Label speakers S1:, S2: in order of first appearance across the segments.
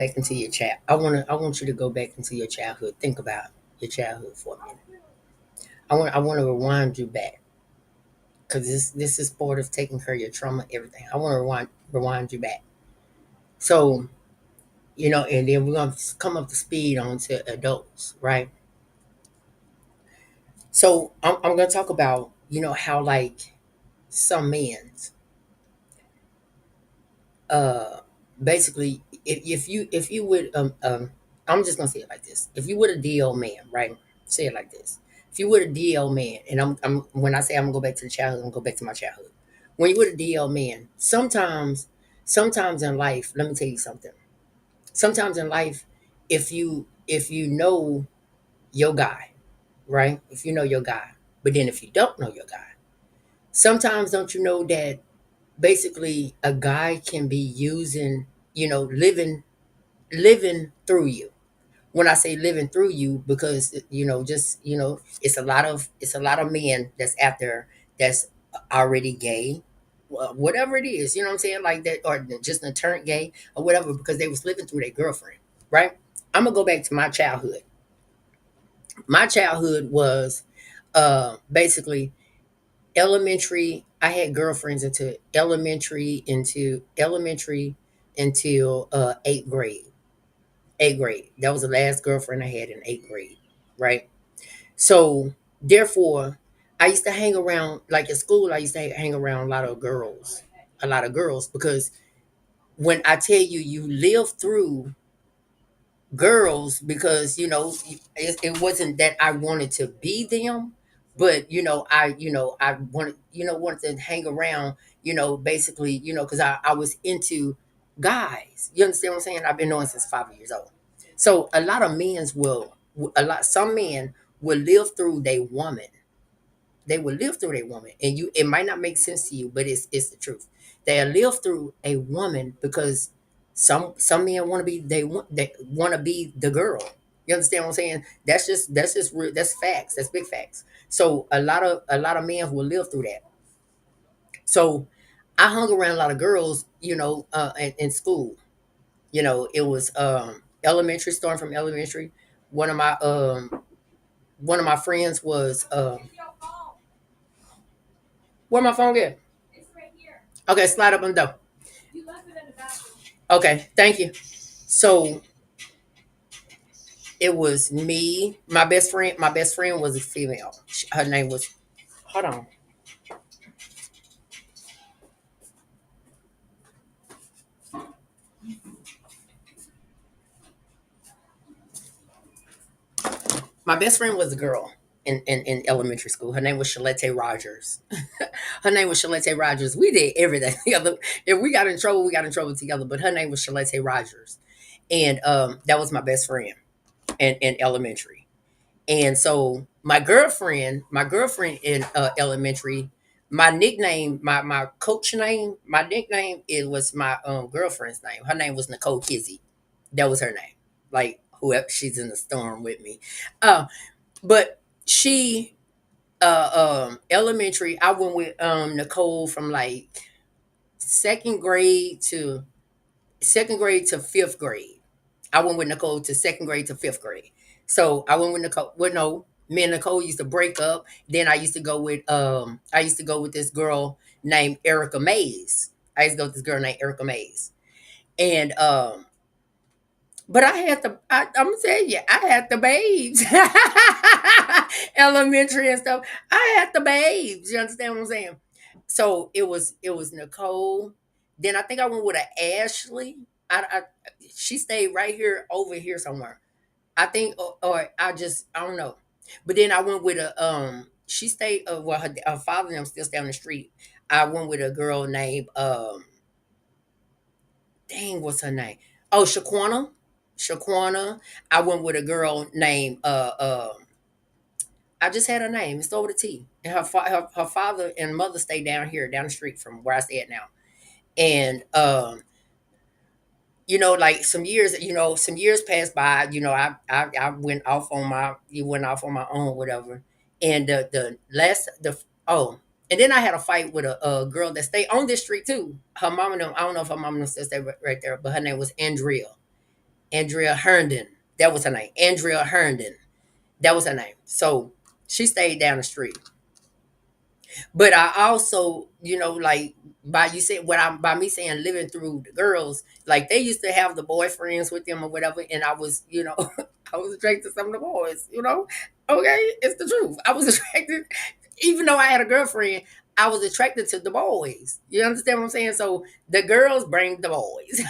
S1: back into your child. I want you to go back into your childhood. Think about your childhood for a minute. I want to rewind you back because this is part of taking care of your trauma, everything. I want to rewind you back. So and then we're gonna come up to speed on to adults, right? So I'm gonna talk about how like some men's uh basically if you would I'm just gonna say it like this. If you would a DL man, right? Say it like this. If you would a DL man, and I'm when I say I'm gonna go back to the childhood, I'm gonna go back to my childhood. When you would a DL man, sometimes in life, let me tell you something. Sometimes in life, if you know your guy, right? If you know your guy, but then if you don't know your guy, sometimes don't you know that basically a guy can be using, living through you. When I say living through you, because just it's a lot of men that's out there that's already gay, whatever it is, you know what I'm saying, like that, or just turned gay or whatever, because they was living through their girlfriend, right? I'm gonna go back to my childhood. My childhood was basically elementary. I had girlfriends into elementary until eighth grade. Eighth grade. That was the last girlfriend I had in eighth grade. Right. So therefore, I used to hang around, like at school. I used to hang around a lot of girls, because when I tell you, you live through girls, because it wasn't that I wanted to be them, but I wanted to hang around, basically, because I was into guys. You understand what I'm saying? I've been knowing since 5 years old. So a lot of men's will a lot some men will live through their woman. They will live through a woman, and it might not make sense to you, but it's the truth. They'll live through a woman because some men want to be the girl. You understand what I'm saying? That's just real, that's facts. That's big facts. So a lot of men will live through that. So I hung around a lot of girls, in school. It was elementary, starting from elementary. One of my friends was where my phone at? Okay, slide up on the door. Okay, thank you. So it was me, my best friend. My best friend was a female. Her name was. Hold on. My best friend was a girl in elementary school. Her name was Shalette Rogers. Her name was Shalette Rogers. We did everything together. If we got in trouble, we got in trouble together. But her name was Shalette Rogers, and that was my best friend in elementary. And so my girlfriend in elementary, my nickname, my coach name, my nickname, it was my girlfriend's name. Her name was Nicole Kizzy. That was her name. Like whoever, she's in the storm with me. Uh, but she elementary, I went with Nicole from like second grade to fifth grade. I went with Nicole to second grade to fifth grade. So I went with Nicole. Well, no, me and Nicole used to break up. Then I used to go with this girl named Erica Mays. I used to go with this girl named Erica Mays. And but I'm gonna tell you, I had the babes. Elementary and stuff. I had the babes. You understand what I'm saying? So it was Nicole. Then I think I went with an Ashley. I she stayed right here over here somewhere. I think, or I don't know. But then I went with a she stayed, well, her father and them still stay on the street. I went with a girl named dang, what's her name? Oh, Shaquana. Shaquana. I went with a girl named I just had her name. It's over the T. And her father and mother stay down here, down the street from where I stay at now. And like some years passed by. I went off on my own, whatever. And the last the oh, and then I had a fight with a girl that stayed on this street too. Her mom and them, I don't know if her mom and them still stay right there, but her name was Andrea. Andrea Herndon. That was her name. Andrea Herndon. That was her name. So she stayed down the street. But I also, like by you said what I'm by me saying living through the girls, like they used to have the boyfriends with them or whatever, and I was, I was attracted to some of the boys. Okay, it's the truth. I was attracted, even though I had a girlfriend, I was attracted to the boys. You understand what I'm saying? So the girls bring the boys.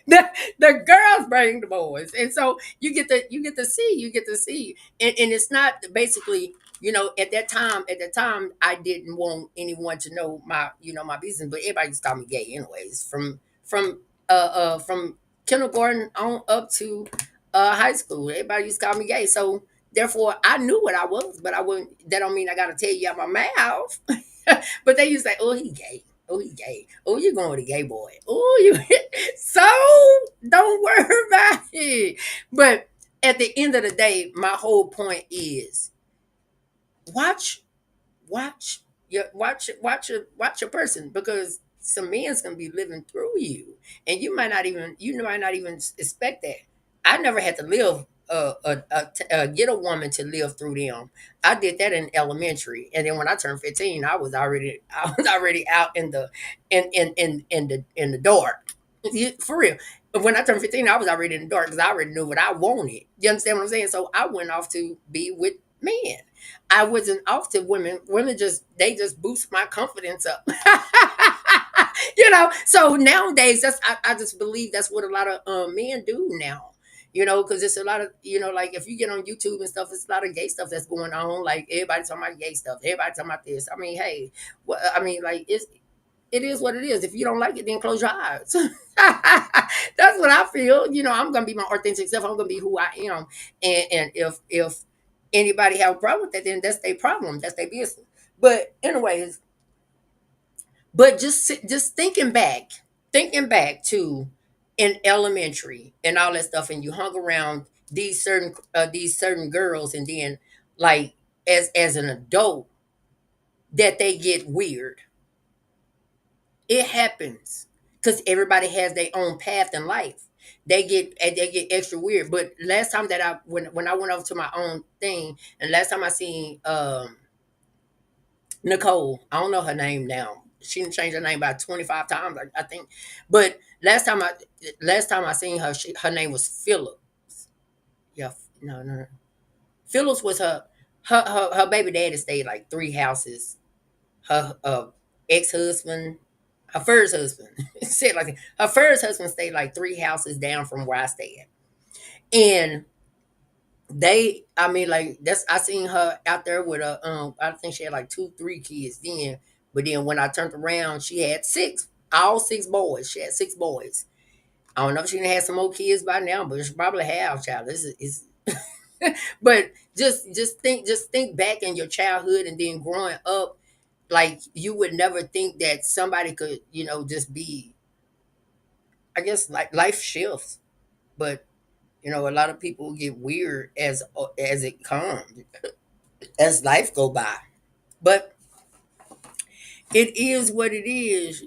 S1: the, the girls bring the boys, and so you get to see, and it's not basically, at that time I didn't want anyone to know my business, but everybody used to call me gay anyways, from kindergarten on up to high school. Everybody used to call me gay, so therefore I knew what I was, but I wouldn't. That don't mean I gotta tell you out my mouth. But they used to say, "Oh, he gay. Oh, he gay. Oh, you're going with a gay boy. Oh, you." So don't worry about it. But at the end of the day, my whole point is watch watch your person, because some men's gonna be living through you, and you might not even expect that. I never had to live get a woman to live through them. I did that in elementary, and then when I turned 15, I was already out in the dark. For real. But when I turned 15, I was already in the dark because I already knew what I wanted. You understand what I'm saying? So I went off to be with men. I wasn't off to women. Women just boost my confidence up. So nowadays I just believe that's what a lot of men do now. Because it's a lot of, like if you get on YouTube and stuff, it's a lot of gay stuff that's going on. Like everybody talking about gay stuff, everybody talking about this. I mean, hey, I mean, like it is what it is. If you don't like it, then close your eyes. That's what I feel. I'm gonna be my authentic self. I'm gonna be who I am. And if anybody have a problem with that, then that's their problem. That's their business. But anyways, but just thinking back to in elementary and all that stuff, and you hung around these certain girls, and then like as an adult that they get weird. It happens because everybody has their own path in life. They get extra weird. But last time that when I went over to my own thing, and last time I seen Nicole, I don't know her name now. She done changed her name about 25 times, I think. But last time I seen her, her name was Philip. Yeah, no, no, no. Phillips was her baby daddy stayed like three houses. Her ex-husband, her first husband, said like her first husband stayed like three houses down from where I stay at. And I mean, like that's I seen her out there with I think she had like two, three kids then. But then when I turned around, she had six, all six boys. She had six boys. I don't know if she done had some more kids by now, but she probably have, child. This is but just think back in your childhood and then growing up, like you would never think that somebody could, just be, I guess, like life shifts. But a lot of people get weird as it comes, as life go by. But it is what it is.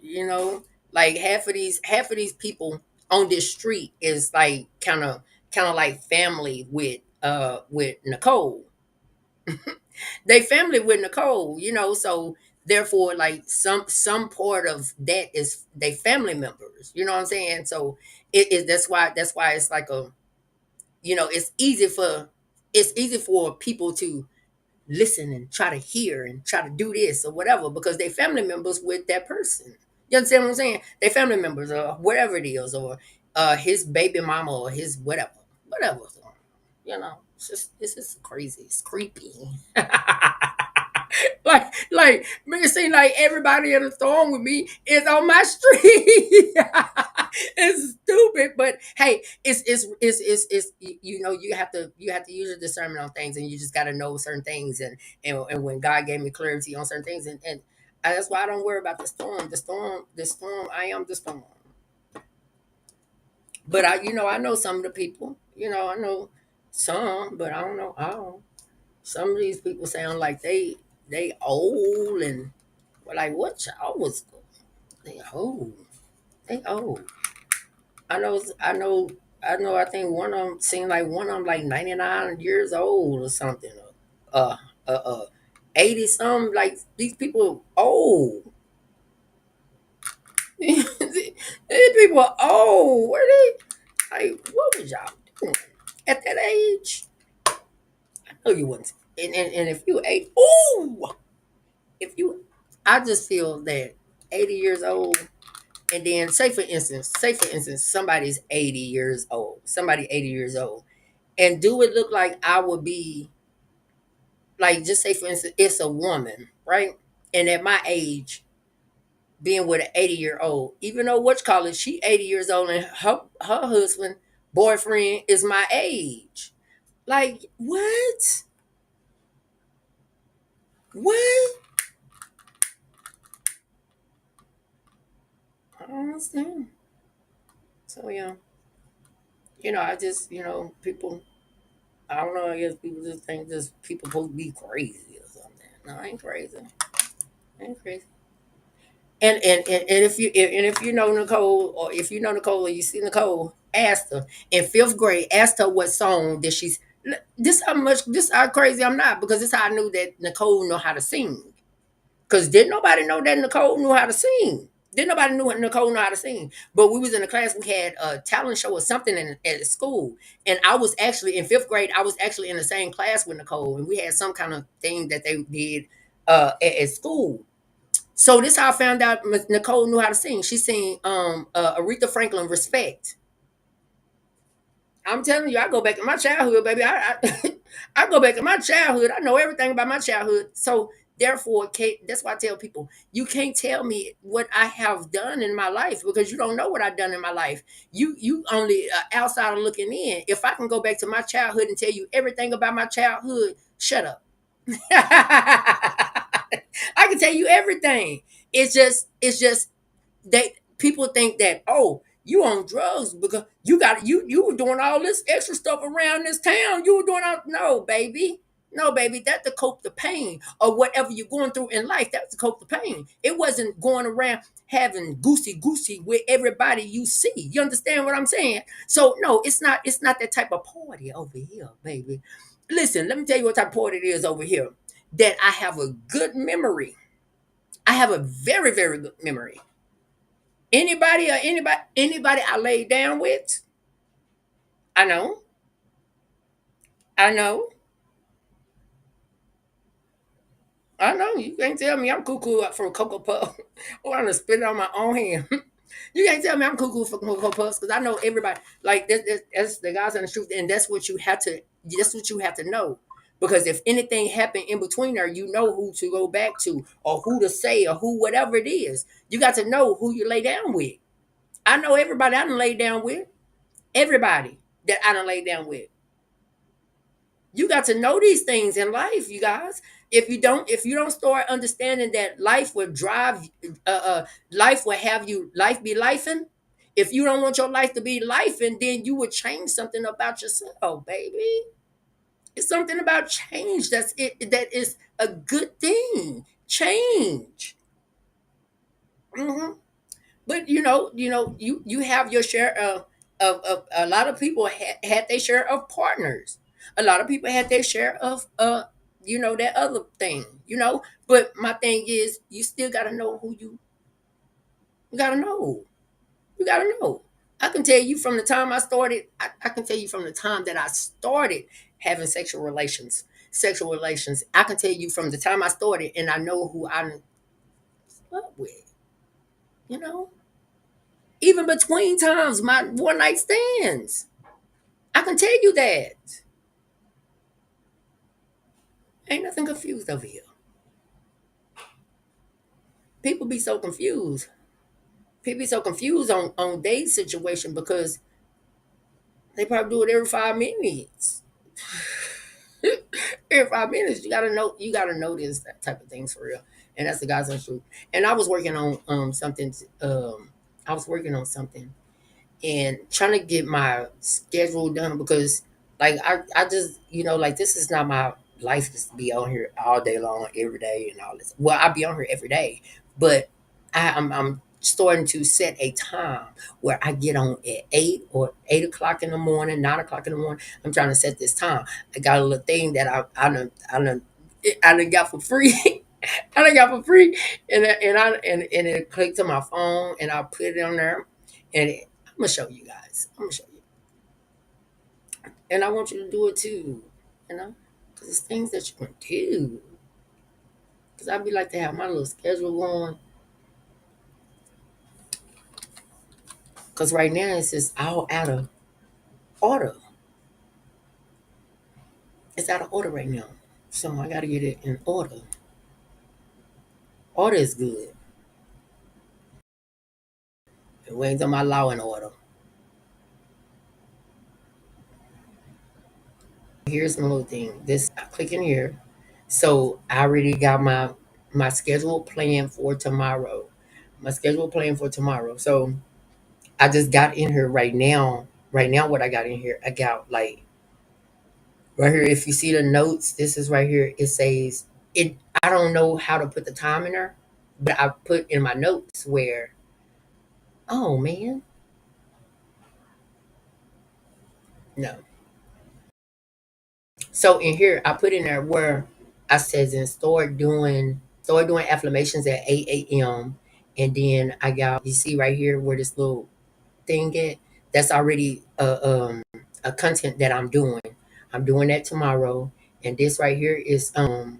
S1: Like half of these people on this street is like kind of like family with Nicole. They family with Nicole. So therefore, like some part of that is they family members. You know what I'm saying? So it is that's why it's like it's easy for people to listen and try to hear and try to do this or whatever because they family members with that person. You understand what I'm saying? They family members or whatever it is, or his baby mama or his whatever. It's just crazy. It's creepy. like make it seem like everybody in the storm with me is on my street. It's stupid, but hey, you have to use your discernment on things, and you just got to know certain things, and when God gave me clarity on certain things, and that's why I don't worry about the storm. The storm. I am the storm. But I know some of the people. I know some, but I don't know all. Some of these people sound like they old and we're like, what y'all was they old. They old. I know, I know, I know. I think one of them seemed like one of them like 99 years old or something. Uh, uh, uh 80 something. Like these people old. These people are old. What are they? Like, what was y'all doing at that age? I know you wasn't. And if you ate, ooh, if you, I just feel that 80 years old. And then say for instance, somebody's 80 years old. Somebody 80 years old. And do it look like I would be like, just say for instance, it's a woman, right? And at my age, being with an 80-year old, even though what you call it, she 80 years old and her husband, boyfriend is my age. Like, what? What? I don't understand. So yeah. I just, people, I don't know, I guess people just think just people supposed to be crazy or something. No, I ain't crazy. I ain't crazy. And if you know Nicole, or if you know Nicole or you see Nicole, ask her in fifth grade. Ask her what song that she's. This how crazy I'm not, because this how I knew that Nicole know how to sing. Because didn't nobody know that Nicole knew how to sing. Didn't nobody knew Nicole knew how to sing. But we was in a class. We had a talent show or something at school, and I was actually in fifth grade. I was actually in the same class with Nicole, and we had some kind of thing that they did at school. So this how I found out Nicole knew how to sing. She sang Aretha Franklin "Respect." I'm telling you, I go back in my childhood, baby. I I go back in my childhood. I know everything about my childhood. So therefore, Kate, that's why I tell people you can't tell me what I have done in my life, because you don't know what I've done in my life. You only outsider looking in. If I can go back to my childhood and tell you everything about my childhood, shut up. I can tell you everything. It's just they people think that, oh, you on drugs because you were doing all this extra stuff around this town. You were doing all, no, baby. No, baby, that's to cope the pain or whatever you're going through in life. That's to cope the pain. It wasn't going around having goosey with everybody you see. You understand what I'm saying? So no, it's not that type of party over here, baby. Listen, let me tell you what type of party it is over here. That I have a good memory. I have a very, very good memory. Anybody I laid down with, I know, I know, I know. You can't tell me I'm cuckoo from Cocoa Puff. Or I'm gonna spit it on my own hand. You can't tell me I'm cuckoo for Cocoa Puffs, because I know everybody. Like that's the guys on the truth, and that's what you have to. That's what you have to know. Because if anything happened in between there, you know who to go back to, or who to say, or who whatever it is. You got to know who you lay down with. I know everybody I done laid down with. Everybody that I done laid down with. You got to know these things in life, you guys. If you don't start understanding that life will drive, life will have you, life be lifing. If you don't want your life to be lifing, then you would change something about yourself, baby. It's something about change that is a good thing. Change. Mhm. But you have your share of a lot of people had their share of partners. A lot of people had their share of that other thing. But my thing is, you still got to know who you got to know. You got to know. I can tell you from the time I started. I can tell you from the time that I started having sexual relations. I can tell you from the time I started, and I know who I slept with. You know, even between times, my one night stands. I can tell you that. Ain't nothing confused over here. People be so confused. People be so confused on date situation because they probably do it every 5 minutes. Every 5 minutes, you gotta know this that type of things for real. And that's the guys on truth. And I was working on something. I was working on something and trying to get my schedule done, because like I just like, this is not my life, just to be on here all day long every day and all this. Well, I'll be on here every day, but I'm starting to set a time where I get on at 8 or 8 o'clock in the morning, 9 o'clock in the morning. I'm trying to set this time. I got a little thing that I done got for free. I done got for free, and it clicked to my phone, and I put it on there, and I'm gonna show you guys. I'm gonna show you, and I want you to do it too. You know, because it's things that you can do. Because I'd be like to have my little schedule going. Because right now it's just all out of order. It's out of order right now. So I got to get it in order. Order is good. It waits on my law and order. Here's my little thing. This I click in here. So I already got my schedule planned for tomorrow. My schedule planned for tomorrow. So I just got in here right now. Right now, what I got in here, I got like right here. If you see the notes, this is right here. It says it. I don't know how to put the time in there, but I put in my notes where. Oh man, no. So in here, I put in there where I says and start doing affirmations at 8 a.m. And then I got you see right here where this little thing at. That's already a content that I'm doing. I'm doing that tomorrow, and this right here is I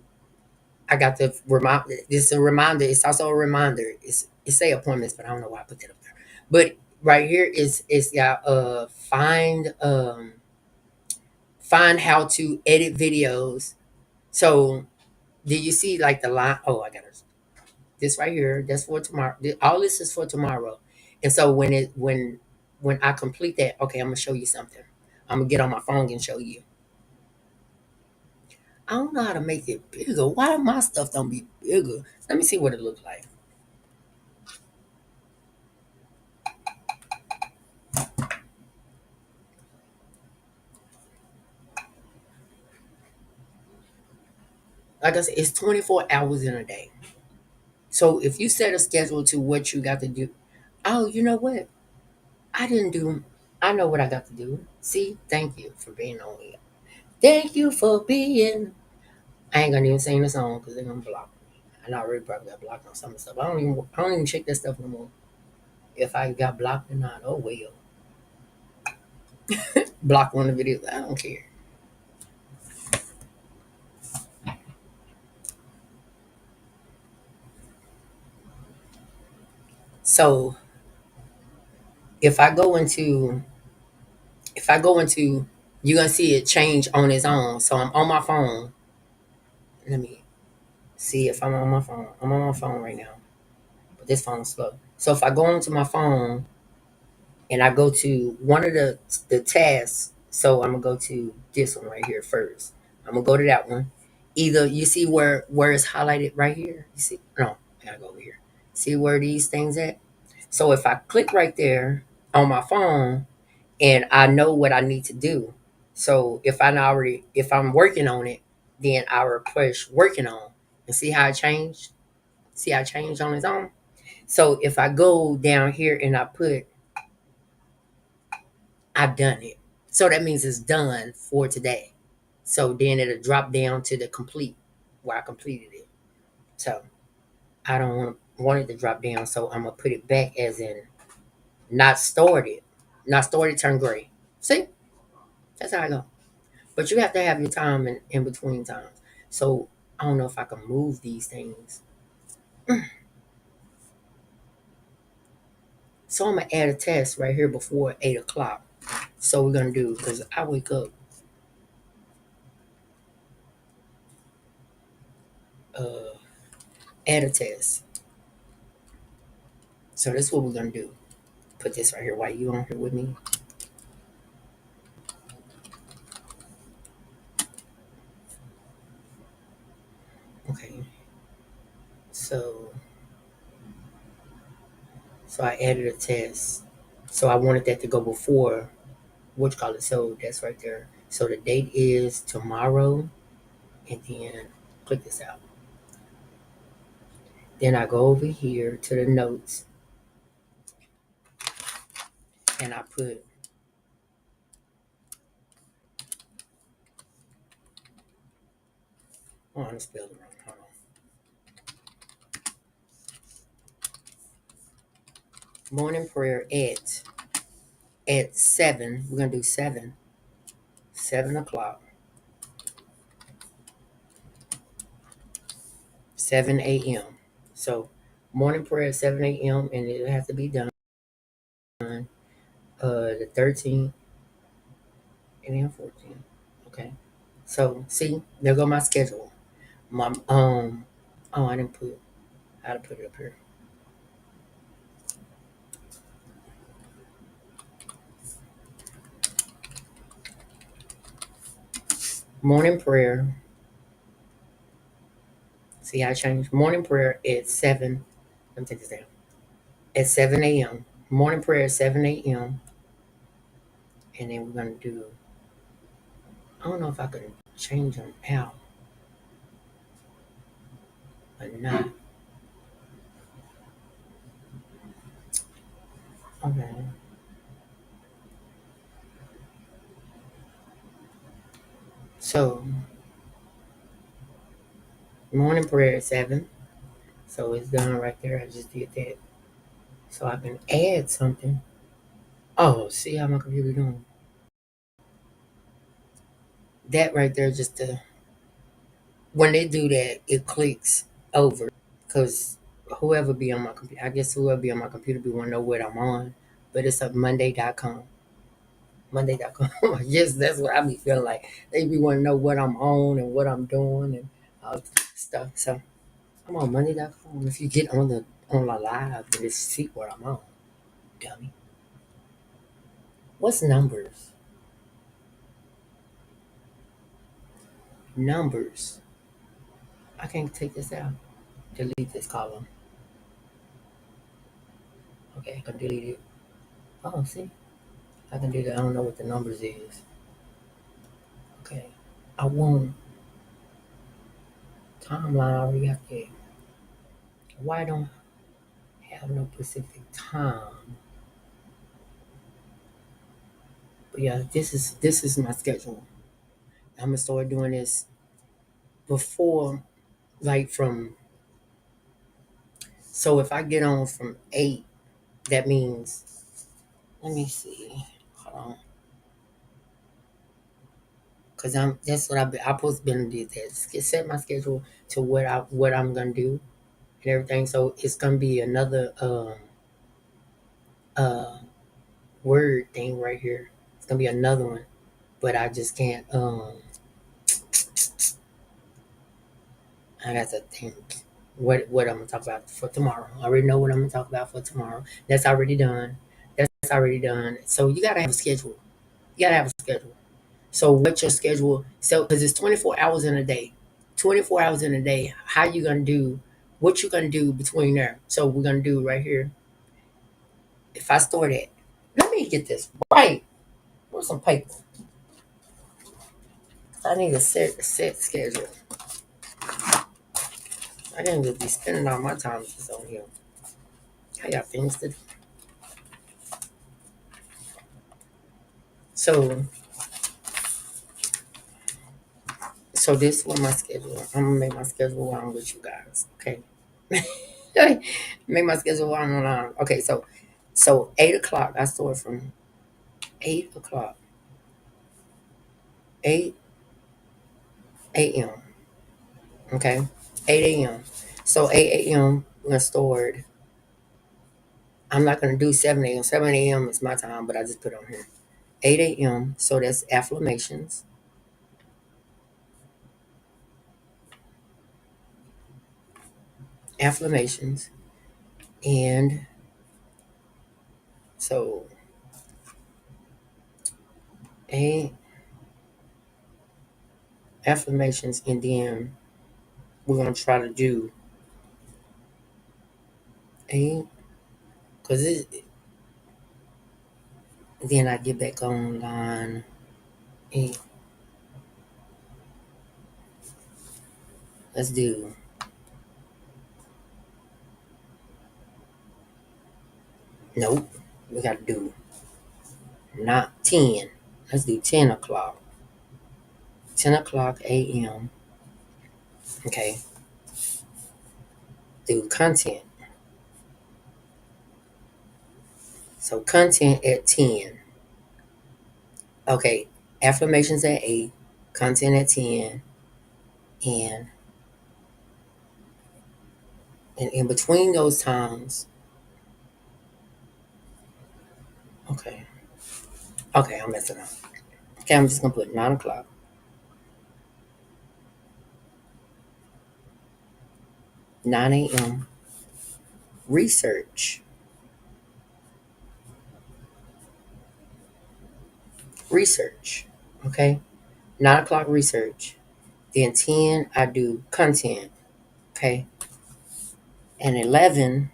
S1: got the remind. This is a reminder. It's also a reminder. It's say appointments, but I don't know why I put that up there. But right here is it's got find how to edit videos. So did you see like the line? Oh, I got it. This right here. That's for tomorrow. All this is for tomorrow. And so when I complete that, okay, I'm gonna show you something. I'm gonna get on my phone and show you. I don't know how to make it bigger. Why my stuff don't be bigger? Let me see what it looks like. Like I said, it's 24 hours in a day. So if you set a schedule to what you got to do, oh, you know what? I didn't do. I know what I got to do. See, thank you for being on here. Thank you for being. I ain't gonna even sing the song because they're gonna block me. And I already probably got blocked on some of the stuff. I don't even check that stuff no more. If I got blocked or not, oh well. Block one of the videos. I don't care. So if I go into if I go into you're gonna see it change on its own. So I'm on my phone. Let me see if I'm on my phone. I'm on my phone right now. But this phone's slow. So if I go onto my phone and I go to one of the tasks, so I'm gonna go to this one right here first. I'm gonna go to that one. Either you see where it's highlighted right here. You see? No, I gotta go over here. See where these things at? So if I click right there on my phone and I know what I need to do. So if I'm working on it, then I will push working on and see how it changed. See how it changed on its own. So if I go down here and I put I've done it. So that means it's done for today. So then it'll drop down to the complete where I completed it. So I don't want it to drop down. So I'm gonna put it back as in not started. Not started turn gray. See? That's how I go. But you have to have your time in between times. So I don't know if I can move these things. So I'm gonna add a test right here before 8 o'clock. So we're gonna do because I wake up uh add a test. So that's what we're gonna do. Put this right here while you on here with me. Okay. So I added a test. So I wanted that to go before what you call it. So that's right there. So the date is tomorrow, and then click this out. Then I go over here to the notes, and I put, oh, I spelled it wrong. Hold on. Morning prayer at 7. We're gonna do 7 o'clock, 7 a.m. So morning prayer at 7 a.m. and it'll have to be done the 13th and then 14th. Okay. So see, there go my schedule. My oh, I didn't put, I had to put it up here. Morning prayer. See, I changed morning prayer at 7. Let me take this down. At 7 a.m. Morning prayer at 7 a.m. And then we're gonna do, I don't know if I can change them out or not. Okay. So morning prayer at 7. So it's done right there. I just did that. So I can add something. Oh, see how my computer doing? That right there, just to, when they do that, it clicks over. Because whoever be on my computer, I guess whoever be on my computer be want to know what I'm on. But it's up Monday.com. Monday.com. I guess that's what I be feeling like. They be want to know what I'm on and what I'm doing and all that stuff. So I'm on Monday.com. If you get on the live and just see what I'm on, dummy. What's numbers? Numbers. I can't take this out. Delete this column. Okay, I can delete it. Oh, see? I can do that. I don't know what the numbers is. Okay. I want timeline. I already got that. Why don't I have no Pacific time? But yeah, this is my schedule. I'm gonna start doing this before, like from. So if I get on from 8, that means, let me see. Hold on, cause that's what I supposed to been did that. Set my schedule to what I'm gonna do and everything. So it's gonna be another uh word thing right here. It's gonna be another one, but I just can't. I got to think what I'm gonna talk about for tomorrow. I already know what I'm gonna talk about for tomorrow. That's already done. That's already done. So you gotta have a schedule. You gotta have a schedule. So what's your schedule? So because it's 24 hours in a day, 24 hours in a day. How you gonna do? What you gonna do between there? So we're gonna do right here. If I store that, let me get this right. Where's some paper? I need a set schedule. I didn't just be spending all my time just on here. I got things to do. So so this was my schedule. I'm gonna make my schedule while I'm with you guys. Okay. Make my schedule while I'm on. Okay, so 8 o'clock. I start from 8 o'clock. 8 a.m. Okay. 8 a.m. So 8 a.m. we're gonna start. I'm not gonna do 7 a.m. 7 a.m. is my time, but I just put it on here. 8 a.m. So that's affirmations. Affirmations. And so eight affirmations, and then we're gonna try to do eight, because then I get back online. Eight. Let's do. Nope. We gotta do. not 10. Let's do 10 o'clock. 10 o'clock a.m. Okay. Do content. So content at 10. Okay. Affirmations at 8. Content at 10. And in between those times, okay. Okay, I'm messing up. Okay, I'm just going to put 9 o'clock. 9 a.m. Research. Research. Okay. 9 o'clock research. Then 10, I do content. Okay. And 11,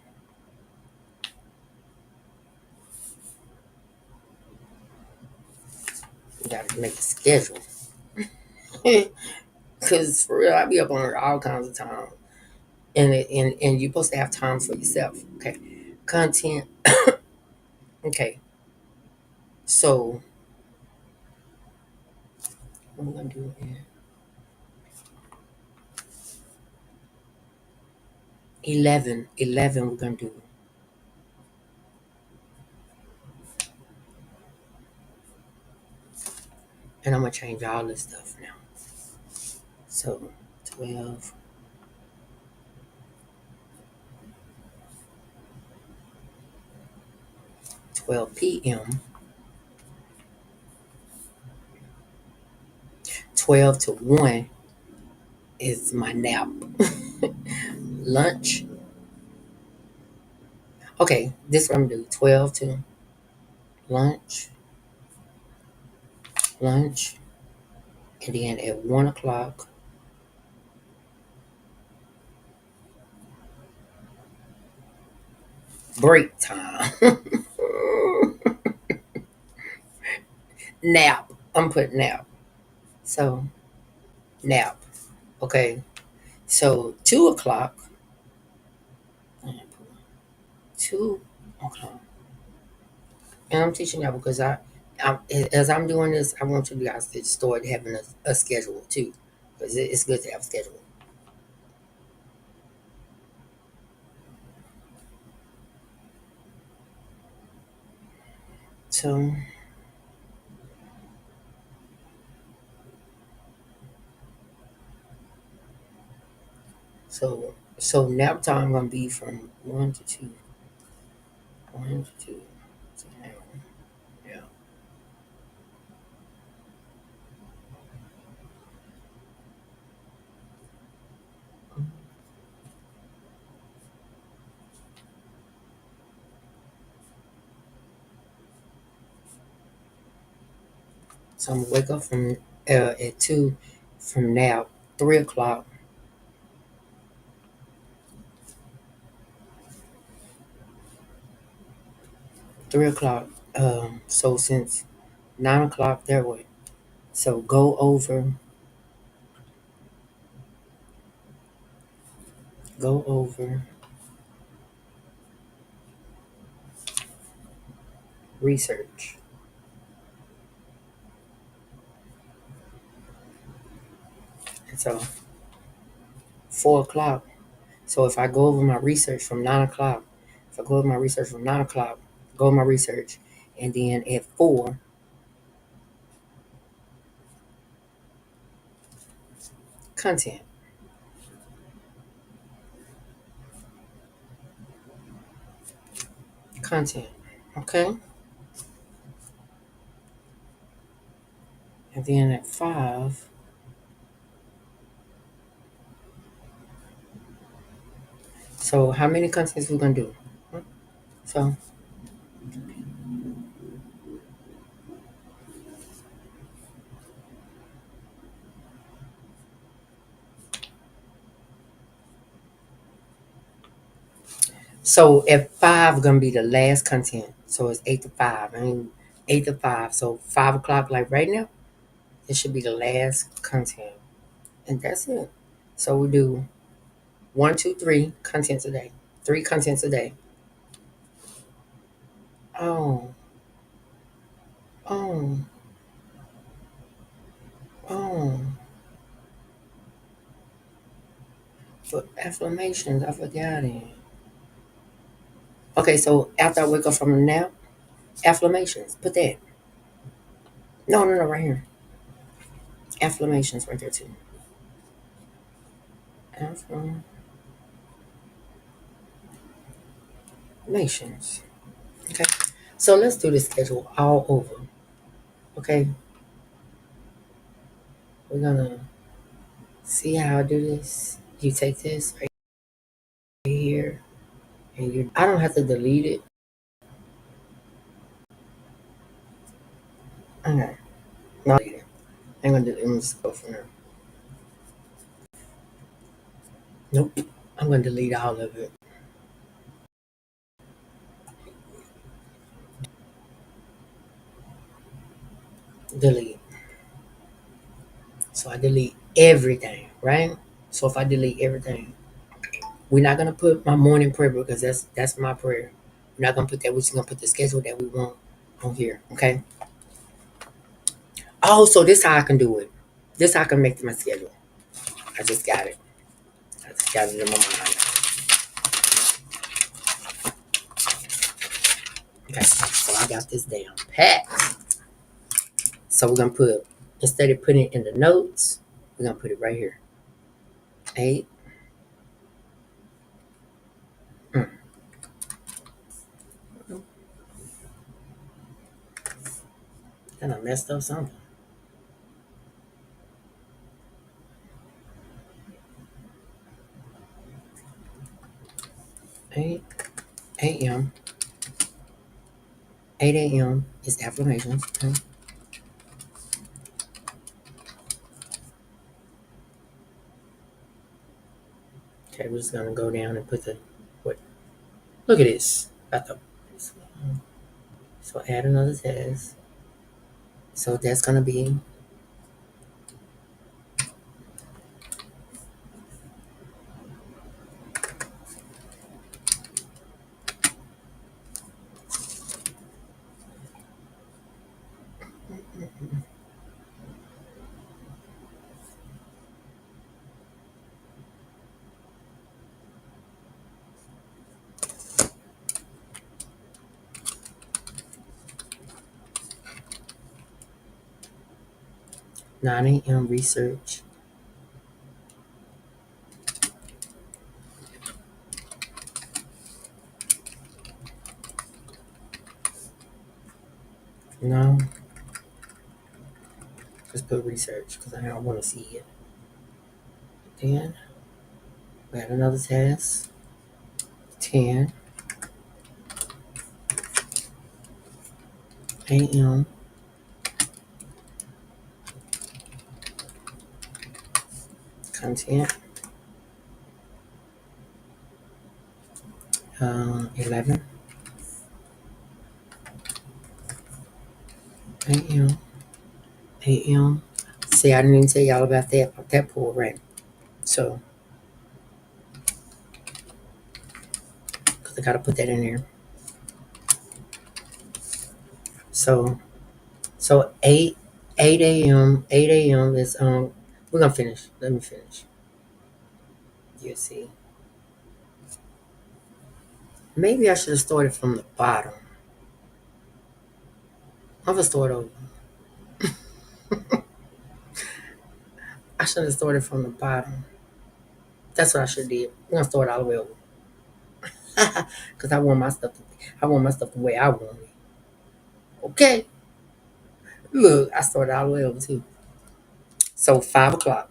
S1: you got to make a schedule. Because for real, I be up on her all kinds of time. And you're supposed to have time for yourself. Okay. Content. Okay. So, what we're going to do here? 11. 11, we're going to do. And I'm going to change all this stuff now. So, 12. 12 p.m. 12 to 1 is my nap. Lunch. Okay, this is what I'm going to do. 12 to lunch. Lunch. And then at 1 o'clock, break time. Nap. I'm putting nap. So, nap. Okay. So, 2 o'clock. 2 o'clock. And I'm teaching y'all because as I'm doing this, I want you guys to start having a schedule too. Because it's good to have a schedule. So, so nap time gonna be from 1 to 2. 1 to 2. So now, yeah. So I'm gonna wake up from at 2 from nap. 3 o'clock. 3 o'clock. So since 9 o'clock, there way. So go over research. And so 4 o'clock. So if I go over my research from 9 o'clock, if I go over my research from 9 o'clock, go over my research, and then at 4, content. Content. Okay? And then at 5, so how many contents we gonna do? So so at 5 gonna be the last content. So it's 8 to 5. I mean 8 to 5. So 5 o'clock, like right now, it should be the last content. And that's it. So we do one, two, three contents a day. 3 contents a day. Oh, Oh, oh, for affirmations, I forgot it. Okay, so after I wake up from a nap, affirmations, put that. No, no, no, right here. Affirmations right there too. Affirmations. Okay. So let's do the schedule all over. Okay. We're gonna see how I do this. You take this right here and you I don't have to delete it. Okay. No, delete it. I'm gonna do let me just go from there. Nope. I'm gonna delete all of it. Delete. So I delete everything, right? So if I delete everything, we're not gonna put my morning prayer because that's my prayer. We're not gonna put that. We're just gonna put the schedule that we want on here. Okay. Oh, so this how I can do it. This how I can make my schedule. I just got it. I just got it in my mind. Okay. So I got this down pat. So we're gonna put instead of putting it in the notes, we're gonna put it right here. 8. Mm. And I messed up something. 8 a.m. 8 a.m. is affirmations. Okay. Okay, we're just gonna go down and put the what? Look at this. I thought so. Add another test. So that's gonna be 9 a.m. research. No, just put research because I don't want to see it. Then we add another test. 10 a.m. content. 11 a.m. a.m. See, I didn't even tell y'all about that pool, right? So, because I got to put that in there. So, so 8 a.m. is we're gonna finish. Let me finish. You see, maybe I should have started from the bottom. I'm gonna start over. I should have started from the bottom. That's what I should have did. I'm gonna start all the way over because I want my stuff. I want my stuff the way I want it. Okay. Look, I started all the way over too. So 5 o'clock.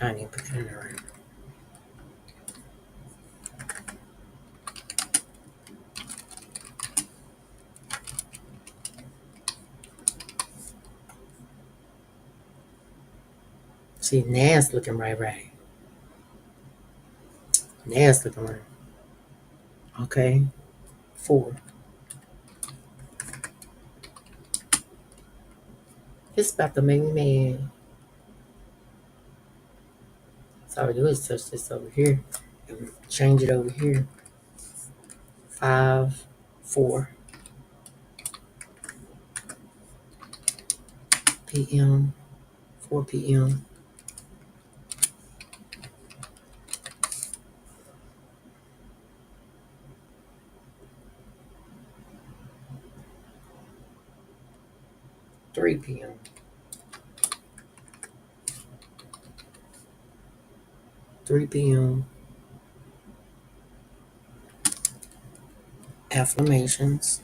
S1: I didn't even put that in there right. See, now it's looking right. Now it's looking right. Okay. 4. It's about to make me mad. So all I do is touch this over here and change it over here. 5, 4 p.m., 4 p.m., 3 p.m., 3 p.m., affirmations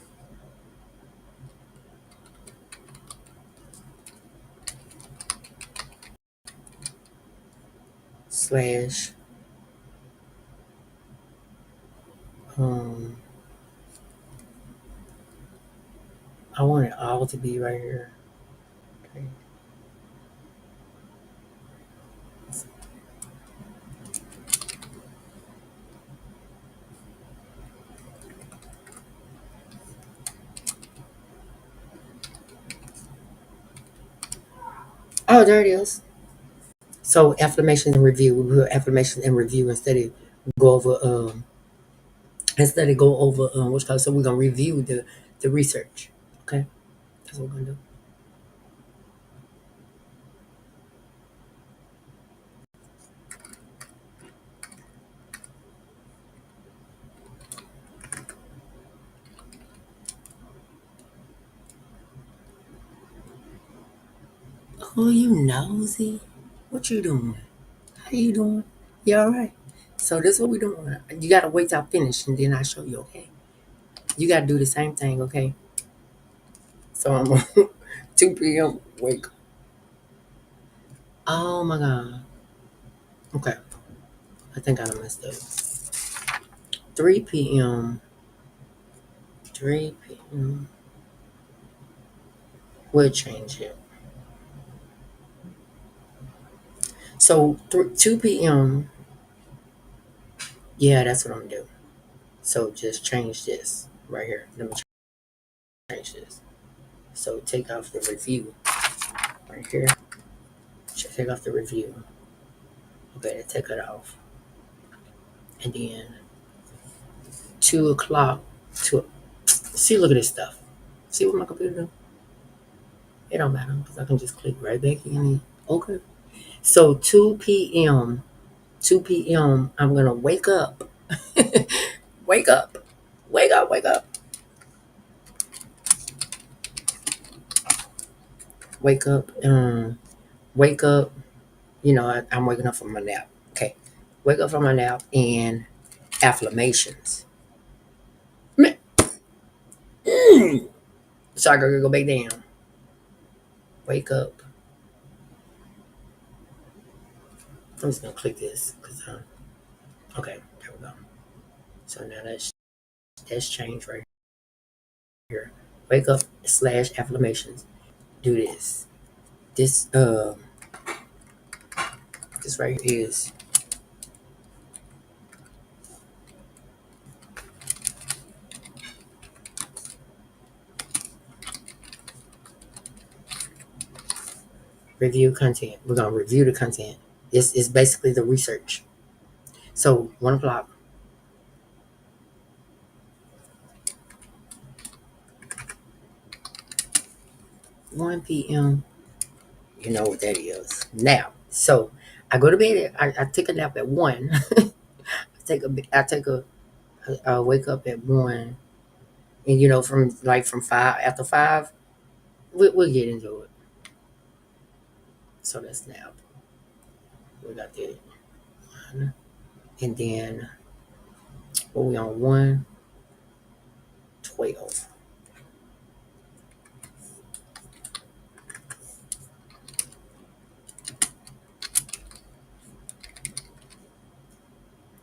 S1: slash um I want it all to be right here. Okay. Oh, there it is. So affirmations and review. We put affirmations and review go over instead of go over what's called. So we're gonna review the research. Okay, that's what we're gonna do. Oh, you nosy. What you doing? How you doing? You all right? So this is what we doing. You gotta wait till I finish and then I show you. Okay. You gotta do the same thing. Okay. So I'm on 2 p.m. Wake. Oh my god. Okay. I think I done messed up. 3 p.m. 3 p.m. We'll change it. So 2 p.m. Yeah, that's what I'm gonna do. So just change this right here. Let me change this. So take off the review right here. Take off the review. Okay, take it off. And then 2 o'clock to see. Look at this stuff. See what my computer do? It don't matter because I can just click right back in. Okay. So 2 p.m. 2 p.m. I'm gonna wake up. Wake up. Wake up. Wake up. Wake up. Wake up. I'm waking up from my nap. Okay. Wake up from my nap and affirmations. So I gotta go back down. Wake up. I'm just gonna click this because okay, there we go. So now that's changed right here. Wake up slash affirmations. Do this. This this right here is review content. We're gonna review the content. This is basically the research. So 1 o'clock, 1 p.m. You know what that is. Now, so I go to bed. I take a nap at 1. I wake up at 1, and from 5 after 5, we'll get into it. So that's nap. We got that one, and then what we on 1:12.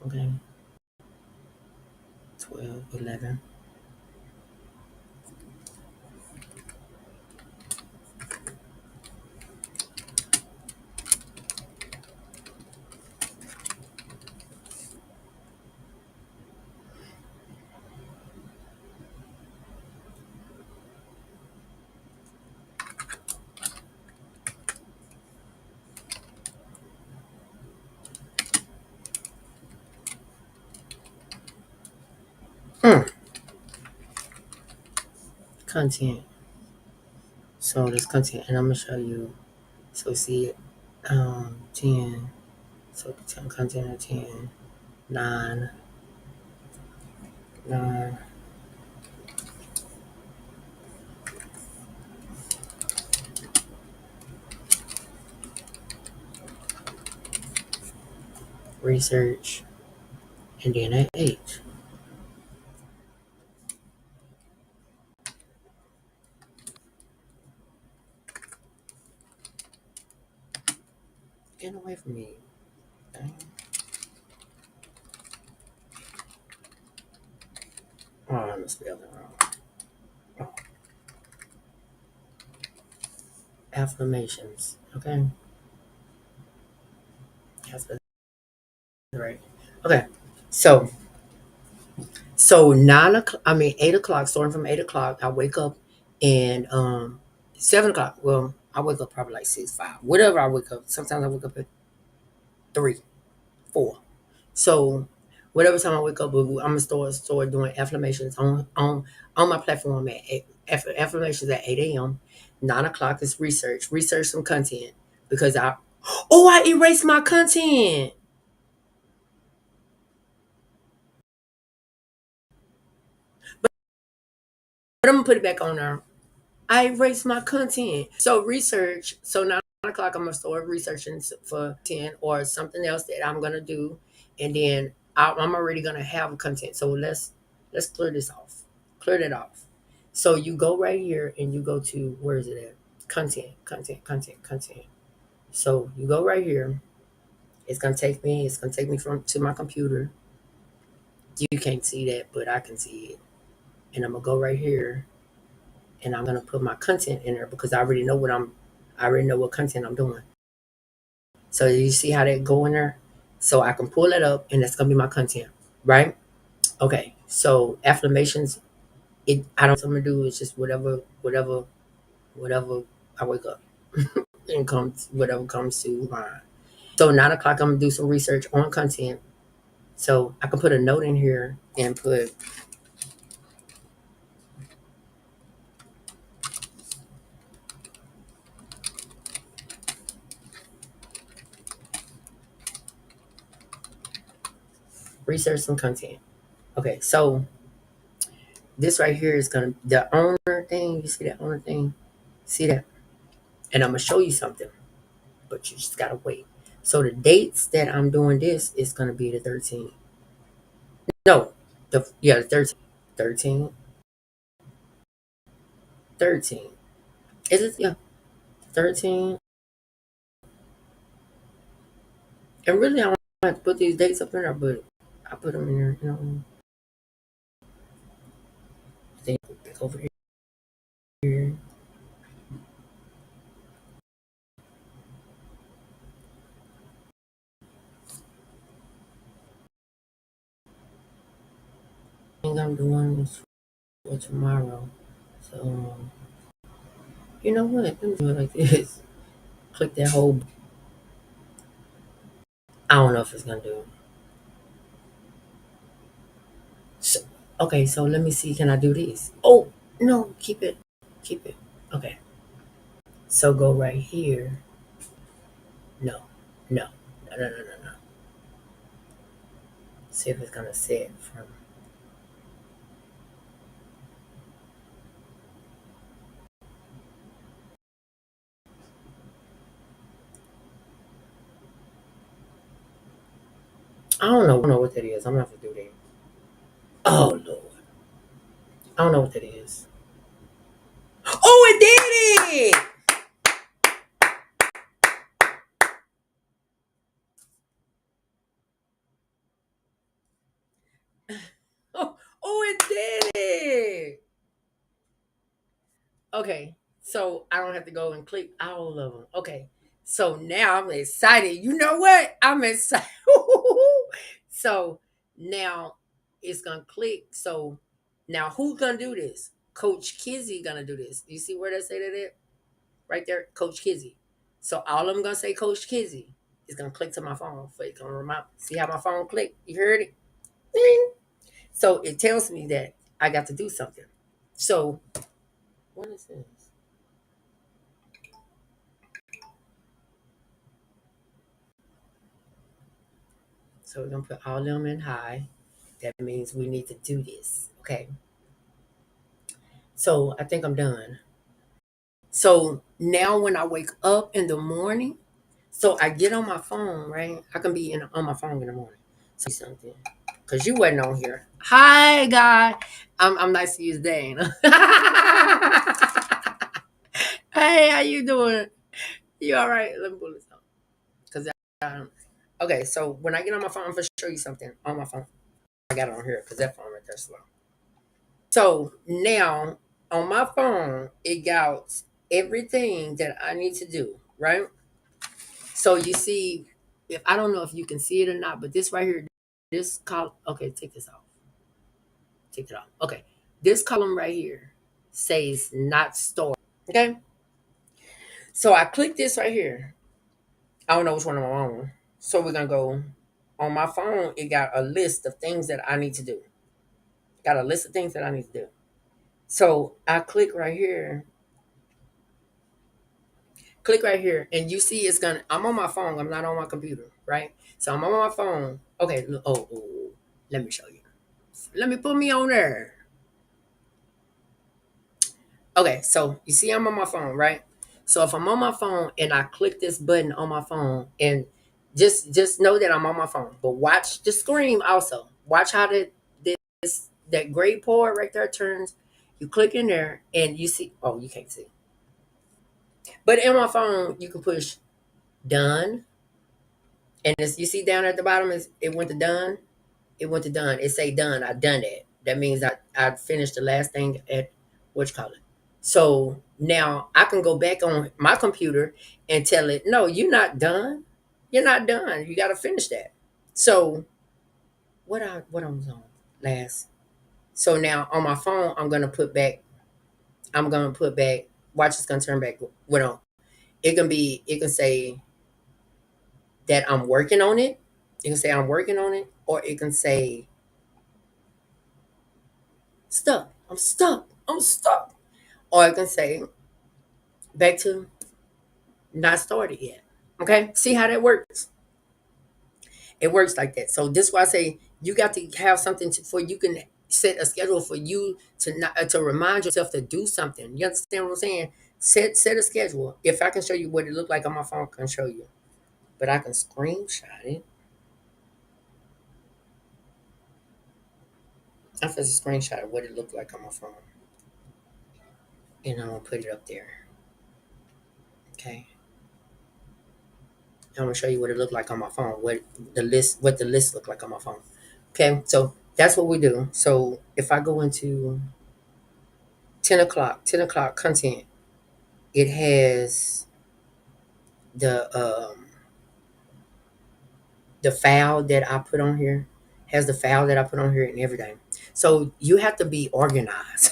S1: Okay, 12, 11. content. So this content, and I'm gonna show you. So see it, 10. So 10 content of 10, 9, 9, research, and then at 8. Get away from me. Dang. Oh, I'm spelling wrong. Oh, affirmations. Okay, that's right. Okay, so 9 o'clock. I mean 8 o'clock. Starting from 8 o'clock, I wake up, and 7 o'clock. Well, I wake up probably like 6, 5, whatever I wake up. Sometimes I wake up at 3, 4. So whatever time I wake up, I'm gonna start doing affirmations on my platform at affirmations at 8 a.m. 9 o'clock is research some content because I erased my content, but I'm gonna put it back on there. I erased my content. So research. So 9 o'clock, I'm gonna start researching for 10 or something else that I'm gonna do, and then I'm already gonna have content. So let's clear this off. Clear that off. So you go right here and you go to, where is it at? Content, content, content, content. So you go right here. It's gonna take me. It's gonna take me from to my computer. You can't see that, but I can see it. And I'm gonna go right here and I'm gonna put my content in there because I already know what content I'm doing. So you see how that go in there? So I can pull it up and that's gonna be my content, right? Okay. So affirmations, I don't I'm gonna do is just whatever I wake up and comes whatever comes to mind. So 9 o'clock I'm gonna do some research on content. So I can put a note in here and put research some content. Okay, so this right here is gonna the owner thing. You see that owner thing? See that? And I'm gonna show you something, but you just gotta wait. So the dates that I'm doing this is gonna be the 13th. No, the 13th. 13, 13. Is it? Yeah, 13. And really, I don't have to put these dates up in there, but I put them in there. I think over here. I think I'm doing this for tomorrow. So you know what? Let me do it like this. Click that whole. I don't know if it's gonna do it. So, okay, so let me see. Can I do this? Oh no, keep it, keep it. Okay, so go right here. No, no, no, no, no, no, no. See if it's gonna set from. I don't know what that is. I'm gonna have to do that. Oh Lord, I don't know what that is. Oh, it did it! Oh, oh, it did it! Okay, so I don't have to go and click all of them. Okay, so now I'm excited. You know what? I'm excited. So now it's gonna click. So now who's gonna do this? Coach Kizzy gonna do this. You see where they say that at? Right there, Coach Kizzy. So all I'm gonna say, Coach Kizzy, is gonna click to my phone. So it's gonna remind. See how my phone clicked? You heard it? Ding. So it tells me that I got to do something. So What is this? So we're gonna put all them in high. That means we need to do this. Okay. So I think I'm done. So now when I wake up in the morning, so I get on my phone, right? I can be on my phone in the morning. Something. Cause you wasn't on here. Hi guy. I'm nice to you today. Hey, how you doing? You all right? Let me pull this up. Cause okay, so when I get on my phone, I'm gonna show you something on my phone. I got it on here because that phone right there slow. So now on my phone, it got everything that I need to do, right? So you see, if I don't know if you can see it or not, but this right here, this column, okay, take this off. Take it off. Okay. This column right here says not stored. Okay. So I click this right here. I don't know which one I'm on. So we're gonna go on my phone, it got a list of things that I need to do. Got a list of things that I need to do. So I click right here, and you see it's gonna. I'm on my phone. I'm not on my computer, right? So I'm on my phone. Okay. Let me show you. Let me put me on there. Okay. So you see, I'm on my phone, right? So if I'm on my phone and I click this button on my phone, and just know that I'm on my phone, but watch the screen also. Watch how that gray part right there turns. You click in there, and you see. Oh, you can't see. But in my phone, you can push done. And you see down at the bottom is it went to done. It went to done. It say done. I done it. That means I finished the last thing at what you call it. So now I can go back on my computer and tell it, no, you're not done. You're not done. You got to finish that. So what I was on last. So now on my phone, I'm gonna put back. I'm gonna put back. Watch, it's gonna turn back. What on? It can be. It can say that I'm working on it. It can say I'm working on it, or it can say stuck. I'm stuck. I'm stuck. Or it can say back to not started yet. Okay, see how that works? It works like that. So this is why I say you got to have something for you can set a schedule for you to not to remind yourself to do something. You understand what I'm saying? Set a schedule. If I can show you what it looked like on my phone, I can show you. But I can screenshot it. I can screenshot of what it looked like on my phone, and I'm gonna put it up there. Okay. I'm gonna show you what it looked like on my phone. What the list looked like on my phone. Okay, so that's what we do. So if I go into 10 o'clock content, it has the um the file that I put on here, has the file that I put on here and everything. So you have to be organized.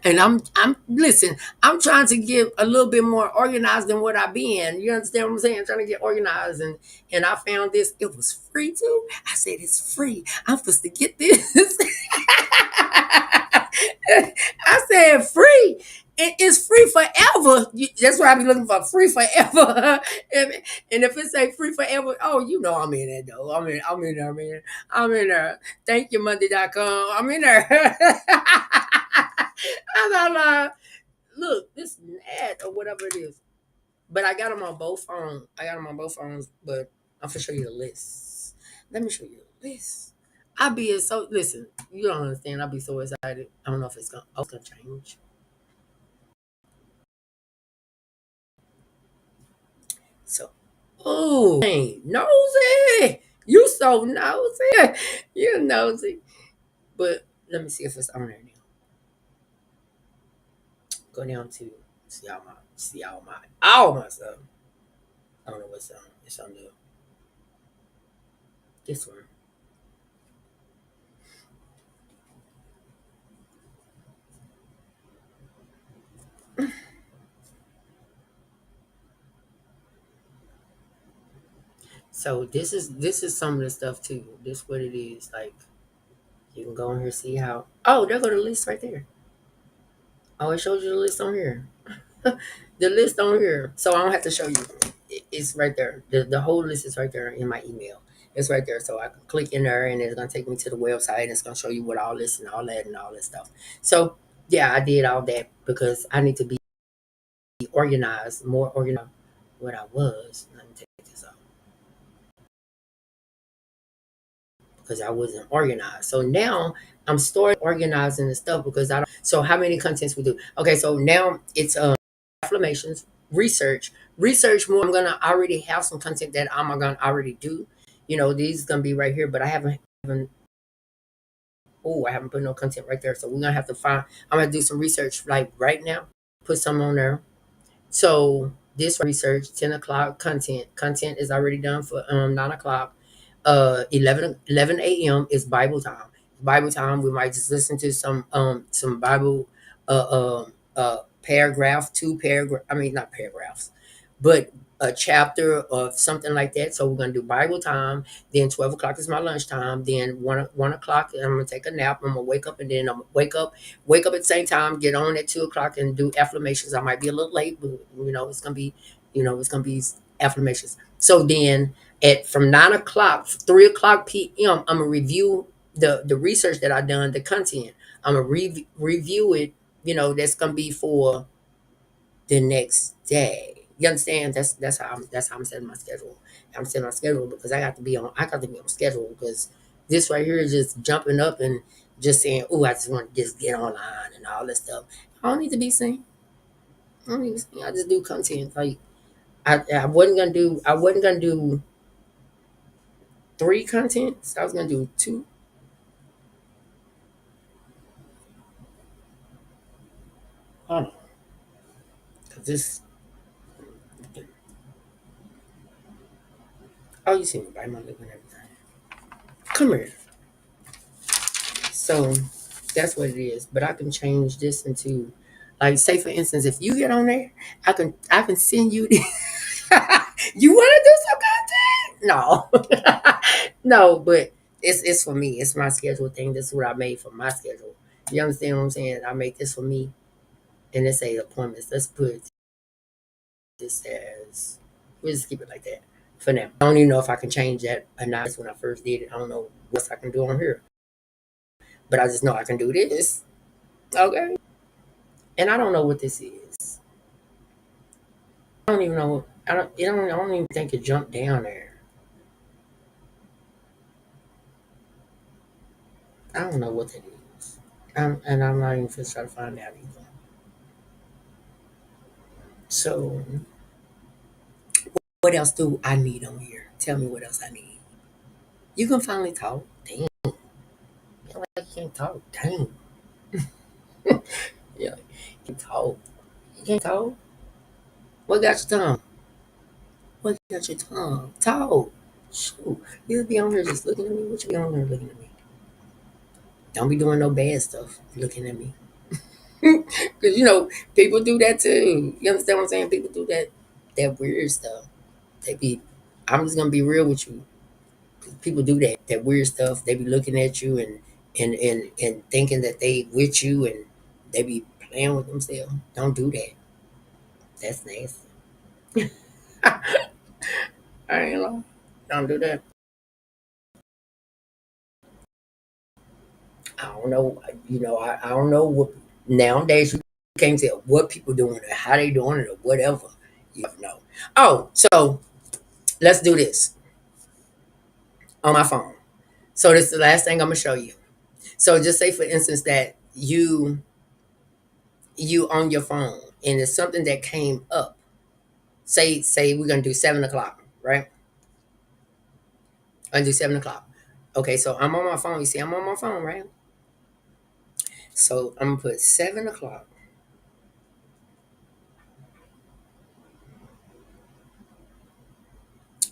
S1: And I'm listen, I'm trying to get a little bit more organized than what I've been. You understand what I'm saying? I'm trying to get organized, and I found this. It was free too. I said it's free. I'm supposed to get this. I said free. It's free forever. That's what I be looking for. Free forever. and, and if it say free forever, oh, you know I'm in there though. I'm in there, man. I'm in there. Thank you, Monday.com. I'm in there. I'm like, look, this is an ad or whatever it is. But I got them on both phones. I got them on both phones, but I'm gonna show you the list. Let me show you the list. I be so listen. You don't understand. I'll be so excited. I don't know if it's gonna. Oh, it's gonna change. So, oh, hey, nosy. You so nosy. You nosy. But let me see if it's on there now. Go down to all my stuff. I don't know what's on. It's on this one. So this is some of the stuff too. This what it is. Like you can go in here see how. Oh, there go the list right there. Oh, it shows you the list on here. The list on here. So I don't have to show you. It's right there. The whole list is right there in my email. It's right there. So I can click in there and it's gonna take me to the website and it's gonna show you what all this and all that stuff. So yeah, I did all that because I need to be organized, more organized what I was. Let me take this off. Because I wasn't organized. So now I'm starting organizing the stuff because I don't. So how many contents we do? Okay, so now it's affirmations, research more. I'm gonna already have some content that I'm gonna already do. You know, these is gonna be right here, but I haven't. Oh, I haven't put no content right there. So we're gonna have to find. I'm gonna do some research like right now. Put some on there. So this research, 10 o'clock content. Content is already done for 9 o'clock. 11 a.m. is Bible time. Bible time. We might just listen to some Bible paragraph, two paragraph. I mean not paragraphs, but a chapter of something like that. So we're gonna do Bible time. Then 12 o'clock is my lunchtime. Then one o'clock, I'm gonna take a nap. I'm gonna wake up and then I'm gonna wake up at the same time. Get on at 2 o'clock and do affirmations. I might be a little late, but it's gonna be, it's gonna be affirmations. So then at from 9 o'clock, 3 o'clock p.m., I'm gonna review the research that I done, the content. I'm gonna review it. That's gonna be for the next day. You understand? That's how I'm setting my schedule. I'm setting my schedule because I got to be on schedule because this right here is just jumping up and just saying, "Oh, I just want to just get online and all this stuff." I don't need to be seen. I don't need to be seen. I just do content. Like I wasn't gonna do three contents. I was gonna do two. Hold on, cause this. Oh, you see me by my lip and everything. Come here. So that's what it is. But I can change this into, like, say for instance, if you get on there, I can send you. You want to do some content? No, no. But it's for me. It's my schedule thing. This is what I made for my schedule. You understand what I'm saying? I make this for me, and it's a appointments. Let's put this as. We'll just keep it like that for now. I don't even know if I can change that or not. That's when I first did it. I don't know what else I can do on here, but I just know I can do this. Okay. And I don't know what this is. I don't even know. I don't even think it jumped down there. I don't know what that is. And I'm not even just trying to find out either. So, what else do I need on here? Tell me what else I need. You can finally talk. Damn. You're like you can't talk. Dang. Yeah. You can talk. You can't talk. What got your tongue? What got your tongue? Talk. Shoot. You be on here just looking at me. What you be on there looking at me? Don't be doing no bad stuff looking at me. Because people do that too. You understand what I'm saying? People do that weird stuff. They be. I'm just gonna be real with you. People do that weird stuff. They be looking at you and thinking that they with you and they be playing with themselves. Don't do that. That's nasty. I ain't lying. Don't do that. I don't know. I don't know what nowadays you can't tell what people doing or how they doing it or whatever. You never know. Oh, so let's do this on my phone. So this is the last thing I'm gonna show you. So just say for instance that you on your phone and it's something that came up. Say we're gonna do 7 o'clock, right? I do 7 o'clock. Okay, so I'm on my phone. You see, I'm on my phone, right? So I'm gonna put 7 o'clock,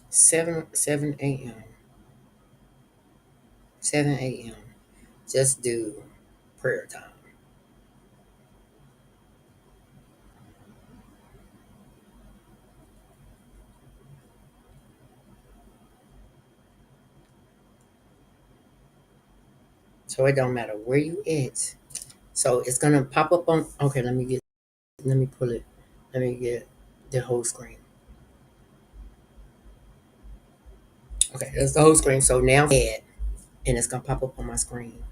S1: 7 a.m., 7 a.m. Just do prayer time. So it don't matter where you at. So it's gonna pop up on. Okay, let me pull it. Let me get the whole screen. Okay, that's the whole screen. So now add, and it's gonna pop up on my screen.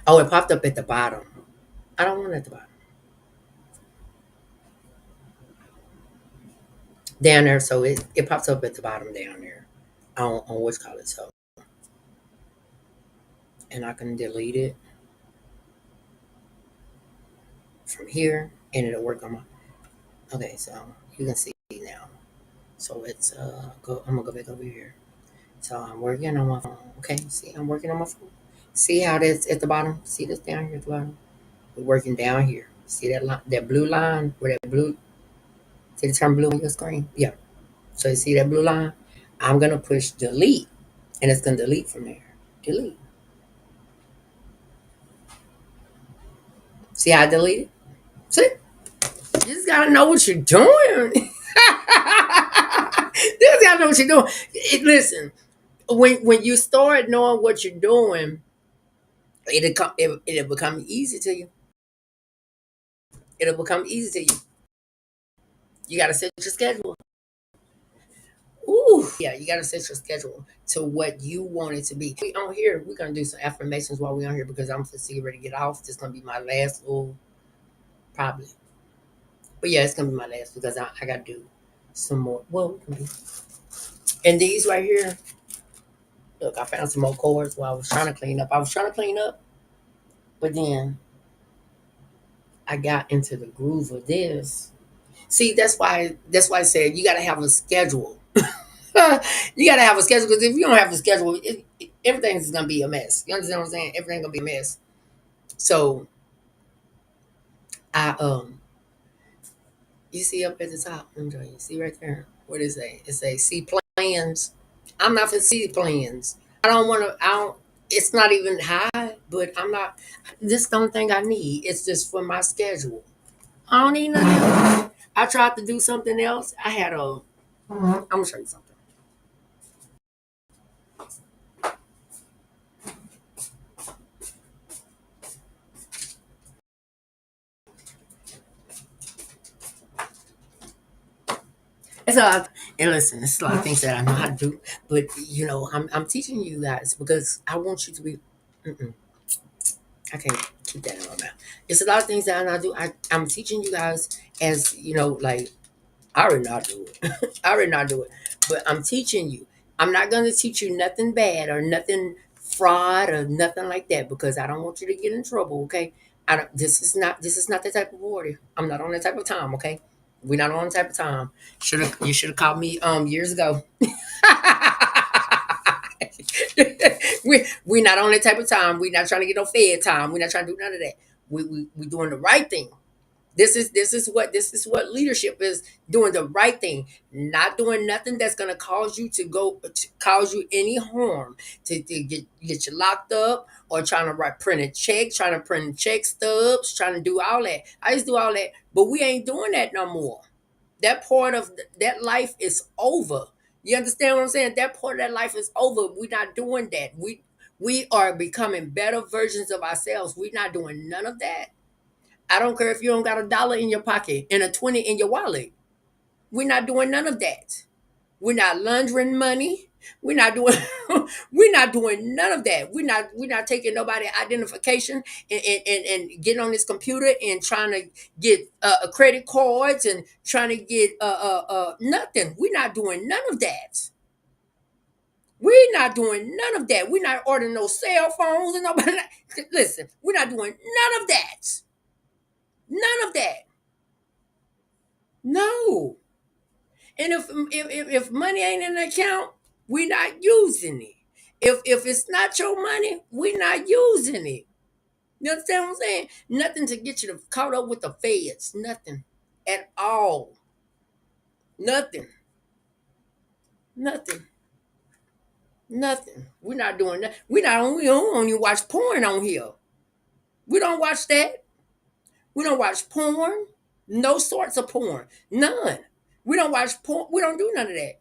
S1: Oh, it popped up at the bottom. I don't want it at the bottom. Down there, so it pops up at the bottom down there on what's called it. So, and I can delete it from here, and it'll work on my. Okay, so you can see now. So it's I'm gonna go back over here. So I'm working on my phone. Okay, see, I'm working on my phone. See how that's at the bottom? See this down here at the bottom? We're working down here. See that line, that blue line, where that blue, see the term blue on your screen? Yeah. So you see that blue line? I'm gonna push delete, and it's gonna delete from there. Delete. See how I delete it? See? You just gotta know what you're doing. You just gotta know what you're doing. Listen, when you start knowing what you're doing, it'll become easy to you. It'll become easy to you. You gotta set your schedule. Ooh, yeah, you gotta set your schedule to what you want it to be. We on here, we're gonna do some affirmations while we on here because I'm just getting ready to get off. This is gonna be my last little probably. But yeah, it's gonna be my last because I gotta do some more. Well, we can be. And these right here, look, I found some more cords while I was trying to clean up. I was trying to clean up, but then I got into the groove of this. See, that's why I said you gotta have a schedule. You gotta have a schedule because if you don't have a schedule, everything's gonna be a mess. You understand what I'm saying? Everything's gonna be a mess. So I you see up at the top, let me tell you, see right there. What is that? It's a see plans. I'm not for see plans. I don't want to. I don't. It's not even high, but I'm not. This don't think I need. It's just for my schedule. I don't need nothing else. I tried to do something else. I had a. I'm gonna show you something. It's a lot, and listen, it's a lot of things that I know how to do, but I'm teaching you guys because I want you to be. Mm-mm, I can't keep that in my mouth. It's a lot of things that I know how to do. I'm teaching you guys as like I already know how to do it. I already know how to do it, but I'm teaching you. I'm not going to teach you nothing bad or nothing fraud or nothing like that because I don't want you to get in trouble. Okay, I don't. This is not the type of order. I'm not on that type of time. Okay, we're not on the type of time. Should have called me years ago. We're not on that type of time. We're not trying to get no fed time. We're not trying to do none of that. We doing the right thing. This is what leadership is, doing the right thing, not doing nothing that's gonna cause you any harm, to get you locked up, or trying to write print a check, trying to print check stubs, trying to do all that. I used to do all that, but we ain't doing that no more. That part of that life is over. You understand what I'm saying? That part of that life is over. We're not doing that. We are becoming better versions of ourselves. We're not doing none of that. I don't care if you don't got $1 in your pocket and a 20 in your wallet. We're not doing none of that. We're not laundering money. We're not doing we're not doing none of that. We're not taking nobody identification and getting on this computer and trying to get credit cards and trying to get nothing. We're not doing none of that. We're not doing none of that. We're not ordering no cell phones and nobody. Listen, we're not doing none of that. None of that. No. And if money ain't in the account, we're not using it. If it's not your money, we're not using it. You understand what I'm saying? Nothing to get you to caught up with the feds. Nothing at all. Nothing. Nothing. Nothing. We're not doing that. We don't only watch porn on here. We don't watch that. We don't watch porn. No sorts of porn. None. We don't watch porn. We don't do none of that.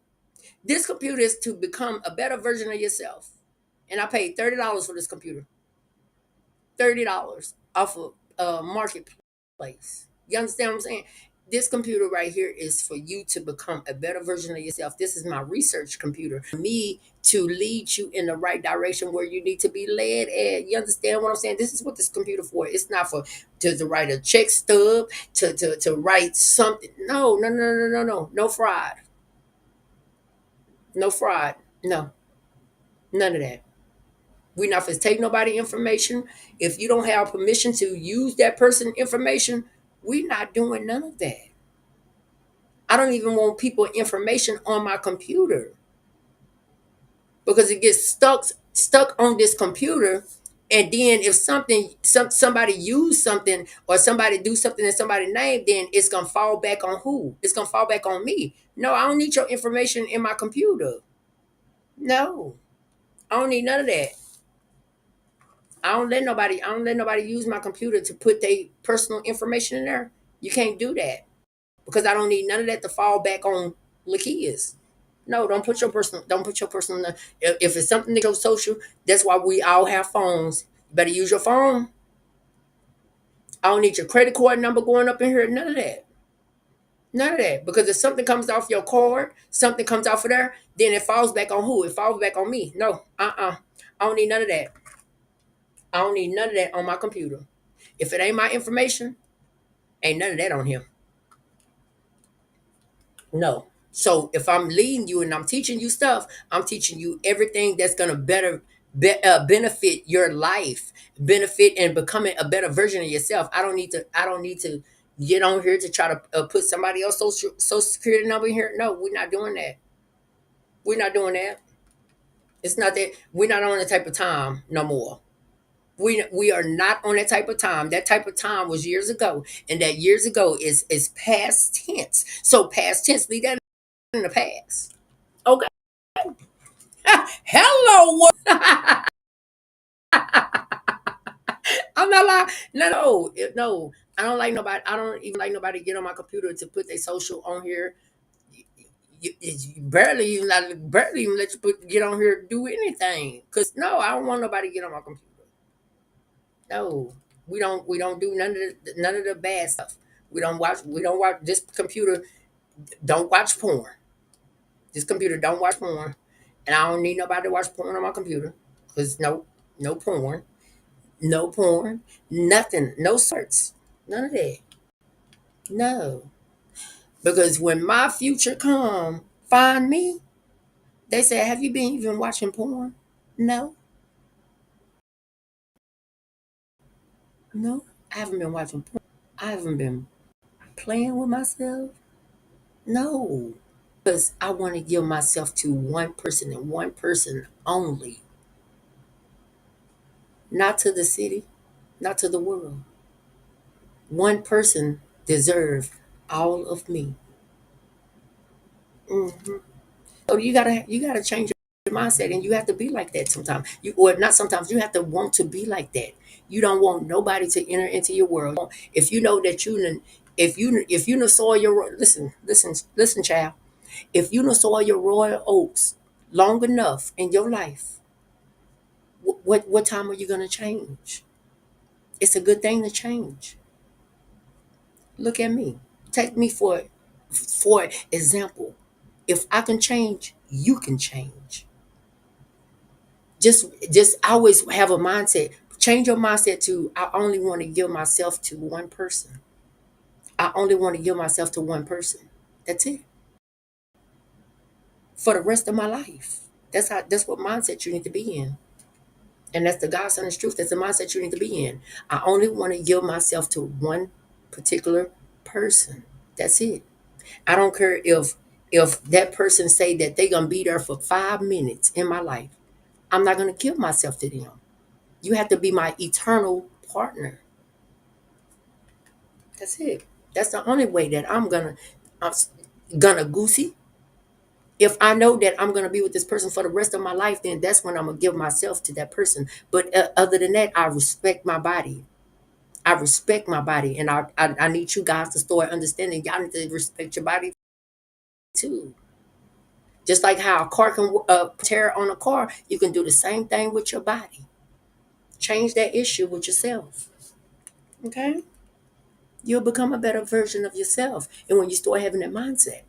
S1: This computer is to become a better version of yourself. And I paid $30 for this computer. $30 off of marketplace. You understand what I'm saying? This computer right here is for you to become a better version of yourself. This is my research computer. Me to lead you in the right direction where you need to be led at. You understand what I'm saying? This is what this computer for. It's not for to write a check stub, to write something. No, no, no, no, no, no. No fraud. No fraud. No. None of that. We're not going to take nobody information. If you don't have permission to use that person information, we're not doing none of that. I don't even want people information on my computer because it gets stuck on this computer. And then if somebody use something or somebody do something in somebody's name, then it's gonna fall back on who? It's gonna fall back on me. No, I don't need your information in my computer. No, I don't need none of that. I don't let nobody use my computer to put their personal information in there. You can't do that because I don't need none of that to fall back on Lakia's. No, don't put your personal if it's something that goes social, that's why we all have phones. You better use your phone. I don't need your credit card number going up in here. None of that. None of that. Because if something comes off your card, something comes off of there, then it falls back on who? It falls back on me. No. I don't need none of that. I don't need none of that on my computer. If it ain't my information, ain't none of that on here. No. So if I'm leading you and I'm teaching you stuff, I'm teaching you everything that's gonna benefit your life, benefit and becoming a better version of yourself. I don't need to. I don't need to get on here to try to put somebody else social security number in here. No, we're not doing that. We're not doing that. It's not that we're not on that type of time no more. We are not on that type of time. That type of time was years ago, and that years ago is past tense. So past tense, leave that in the past. Okay. Hello. I'm not lying. No, no, no. I don't like nobody. I don't even like nobody get on my computer to put their social on here. You barely even let you get on here to do anything. Cause no, I don't want nobody to get on my computer. No, we don't do none of the bad stuff. We don't watch this computer. Don't watch porn. This computer don't watch porn, and I don't need nobody to watch porn on my computer. Cause no porn, no porn, nothing, no certs, none of that. No, because when my future come, find me. They say, "Have you been even watching porn?" No, no, I haven't been watching porn. I haven't been playing with myself. No, because I want to give myself to one person and one person only, not to the city, not to the world. One person deserves all of me. Hmm. So you gotta change your mindset, and you have to be like that sometimes. You or not sometimes. You have to want to be like that. You don't want nobody to enter into your world. If you know that if you know soil your listen, child. If you know soil your royal oats long enough in your life, what time are you gonna change? It's a good thing to change. Look at me. Take me for example. If I can change, you can change. Just always have a mindset. Change your mindset to I only want to give myself to one person. I only want to give myself to one person. That's it. For the rest of my life. That's what mindset you need to be in. And that's the God's honest truth. That's the mindset you need to be in. I only want to give myself to one particular person. That's it. I don't care if that person say that they gonna be there for 5 minutes in my life. I'm not gonna give myself to them. You have to be my eternal partner. That's it. That's the only way that I'm gonna goosey. If I know that I'm gonna be with this person for the rest of my life, then that's when I'm gonna give myself to that person. But other than that, I respect my body. I respect my body, and I need you guys to start understanding. Y'all need to respect your body too. Just like how a car can tear on a car, you can do the same thing with your body. Change that issue with yourself. Okay? You'll become a better version of yourself. And when you start having that mindset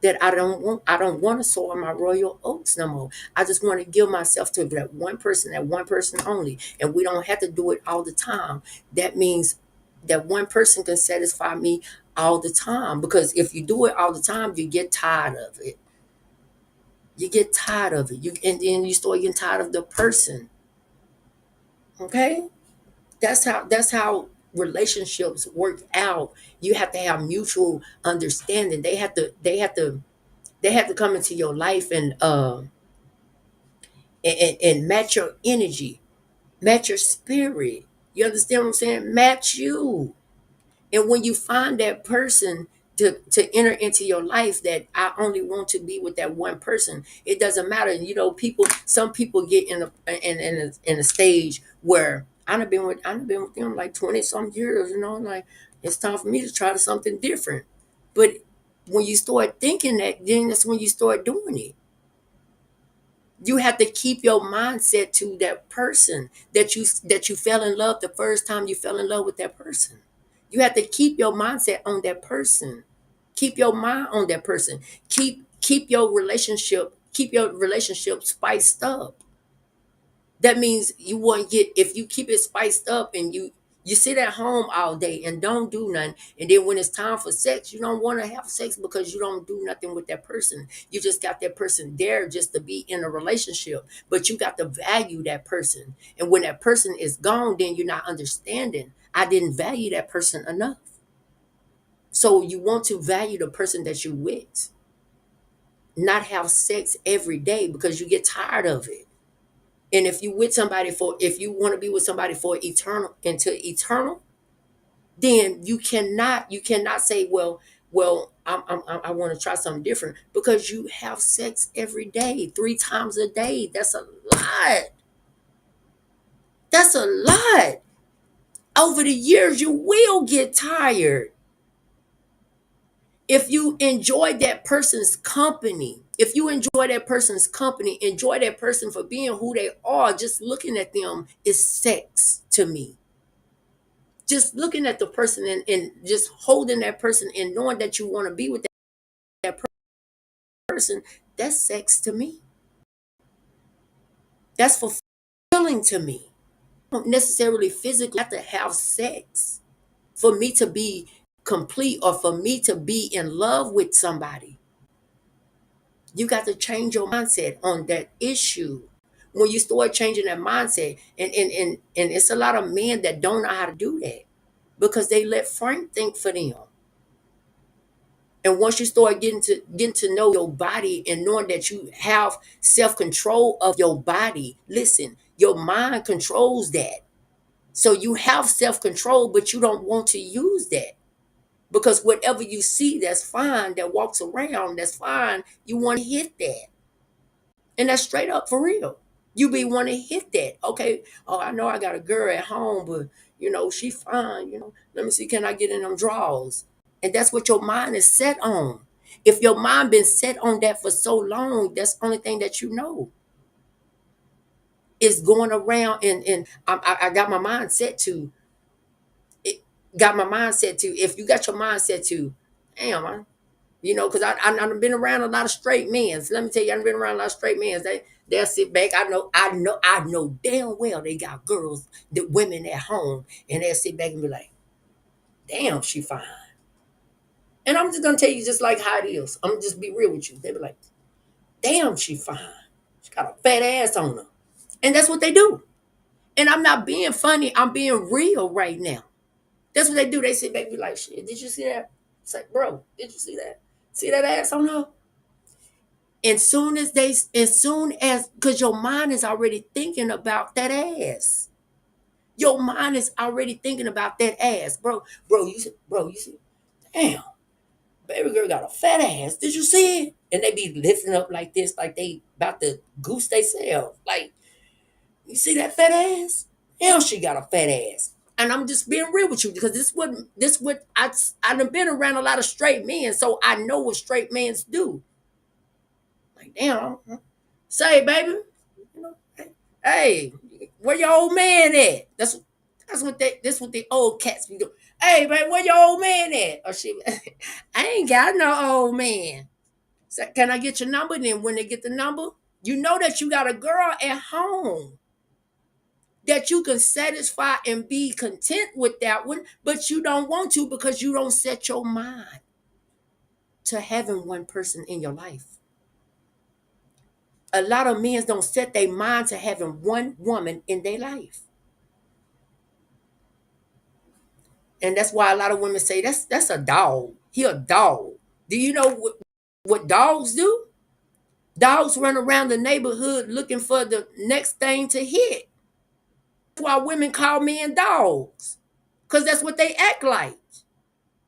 S1: that I don't want to soar my royal oats no more. I just want to give myself to that one person only. And we don't have to do it all the time. That means that one person can satisfy me all the time. Because if you do it all the time, you get tired of it. You get tired of it. And then you start getting tired of the person. Okay? That's how relationships work out. You have to have mutual understanding. They have to come into your life and match your energy, match your spirit. You understand what I'm saying? Match you. And when you find that person to enter into your life, that I only want to be with that one person, it doesn't matter. Some people get in a stage where I've been with them like 20 some years, like it's time for me to try something different. But when you start thinking that, then that's when you start doing it. You have to keep your mindset to that person that you fell in love the first time you fell in love with that person. You have to keep your mindset on that person. Keep your mind on that person. Keep your relationship spiced up. That means you won't get, if you keep it spiced up and you sit at home all day and don't do nothing, and then when it's time for sex, you don't want to have sex because you don't do nothing with that person. You just got that person there just to be in a relationship, but you got to value that person. And when that person is gone, then you're not understanding, I didn't value that person enough. So you want to value the person that you with, not have sex every day because you get tired of it. And if you want to be with somebody for eternal, then you cannot say, well, I want to try something different, because you have sex every day, 3 times a day. That's a lot. That's a lot. Over the years, you will get tired. If you enjoy that person's company, enjoy that person for being who they are. Just looking at them is sex to me. Just looking at the person and just holding that person and knowing that you want to be with that person, that's sex to me. That's fulfilling to me. I don't necessarily physically have to have sex for me to be complete or for me to be in love with somebody. You got to change your mindset on that issue. When you start changing that mindset, and it's a lot of men that don't know how to do that because they let Frank think for them. And once you start getting to know your body and knowing that you have self-control of your body, listen, your mind controls that. So you have self-control, but you don't want to use that. Because whatever you see that's fine, that walks around, that's fine, you want to hit that. And that's straight up for real. You be want to hit that. Okay, oh, I know I got a girl at home, but she fine, Let me see, can I get in them drawers? And that's what your mind is set on. If your mind been set on that for so long, that's the only thing that you know is going around. And I got my mind set to it. Got my mindset to, if you got your mindset to, damn, because I've been around a lot of straight men. So let me tell you, I've been around a lot of straight men. They'll sit back. I know damn well they got girls, the women at home, and they'll sit back and be like, damn, she fine. And I'm just gonna tell you just like how it is. I'm gonna just be real with you. They be like, damn, she fine. She got a fat ass on her. And that's what they do. And I'm not being funny, I'm being real right now. That's what they do. They sit back and be like, shit, did you see that? It's like, bro, did you see that? See that ass on her? As soon as, because your mind is already thinking about that ass. Your mind is already thinking about that ass, bro. You see, damn, baby girl got a fat ass. Did you see it? And they be lifting up like this, like they about to goose they self. Like, you see that fat ass? Hell, she got a fat ass. And I'm just being real with you because this what I done been around a lot of straight men, so I know what straight men do. Like, damn, say, baby, hey, where your old man at? This what the old cats be doing. Hey man, where your old man at? Or she I ain't got no old man. So can I get your number? Then when they get the number, you know that you got a girl at home that you can satisfy and be content with that one, but you don't want to because you don't set your mind to having one person in your life. A lot of men don't set their mind to having one woman in their life. And that's why a lot of women say that's a dog. He a dog. Do you know what dogs do? Dogs run around the neighborhood looking for the next thing to hit. That's why women call men dogs. Because that's what they act like.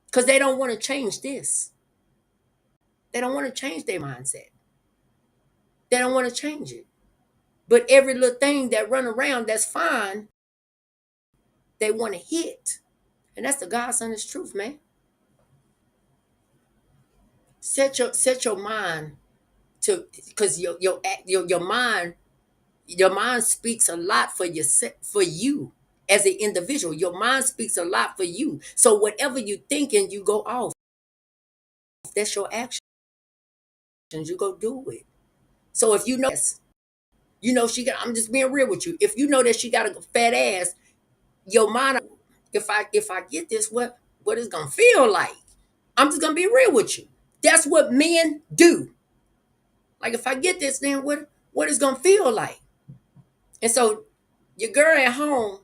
S1: Because they don't want to change this. They don't want to change their mindset. They don't want to change it. But every little thing that run around that's fine, they want to hit. And that's the God's honest truth, man. Set your mind to, because your mind speaks a lot for you as an individual. Your mind speaks a lot for you. So whatever you thinking, you go off. That's your actions. You go do it. So if you know this, you know she got. I'm just being real with you. If you know that she got a fat ass, your mind. If I get this, what it's gonna feel like? I'm just gonna be real with you. That's what men do. Like if I get this, then what it's gonna feel like? And so your girl at home,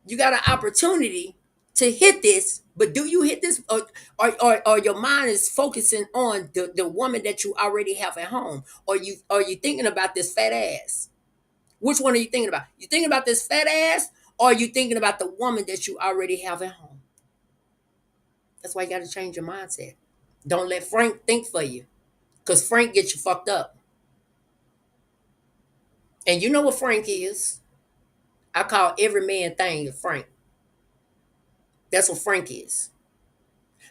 S1: you got an opportunity to hit this, but do you hit this, or your mind is focusing on the woman that you already have at home, or you are you thinking about this fat ass? Which one are you thinking about? You thinking about this fat ass, or are you thinking about the woman that you already have at home? That's why you got to change your mindset. Don't let Frank think for you, because Frank gets you fucked up. And you know what Frank is? I call every man thing a Frank. That's what Frank is.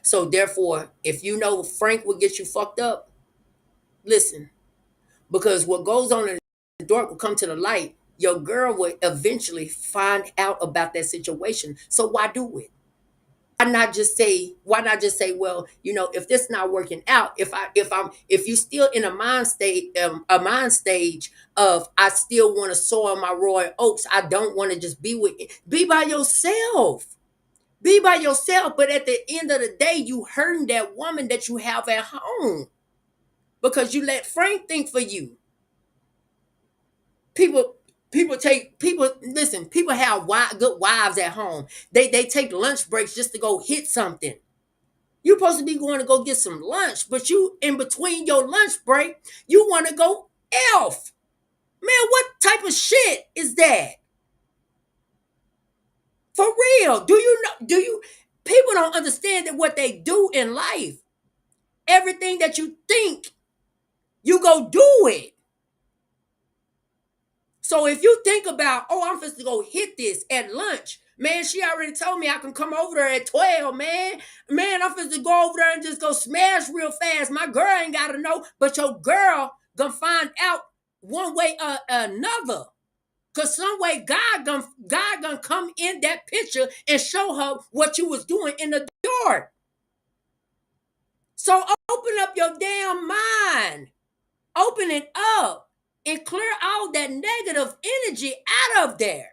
S1: So therefore, if you know Frank will get you fucked up, listen, because what goes on in the dark will come to the light. Your girl will eventually find out about that situation. So why do it? Why not just say, well, if this not working out, if you still in a mind stage of I still want to sow my royal oats, I don't want to just be by yourself. Be by yourself, but at the end of the day, you hurting that woman that you have at home because you let Frank think for you. People listen. People have good wives at home. They take lunch breaks just to go hit something. You're supposed to be going to go get some lunch, but you in between your lunch break, you want to go elf. Man, what type of shit is that? For real? Do you know? Do you? People don't understand that what they do in life. Everything that you think, you go do it. So if you think about, oh, I'm supposed to go hit this at lunch, man, she already told me I can come over there at 12, man. Man, I'm supposed to go over there and just go smash real fast. My girl ain't got to know, but your girl gonna find out one way or another. Cause some way God gonna come in that picture and show her what you was doing in the dark. So open up your damn mind. Open it up and clear all that negative energy out of there.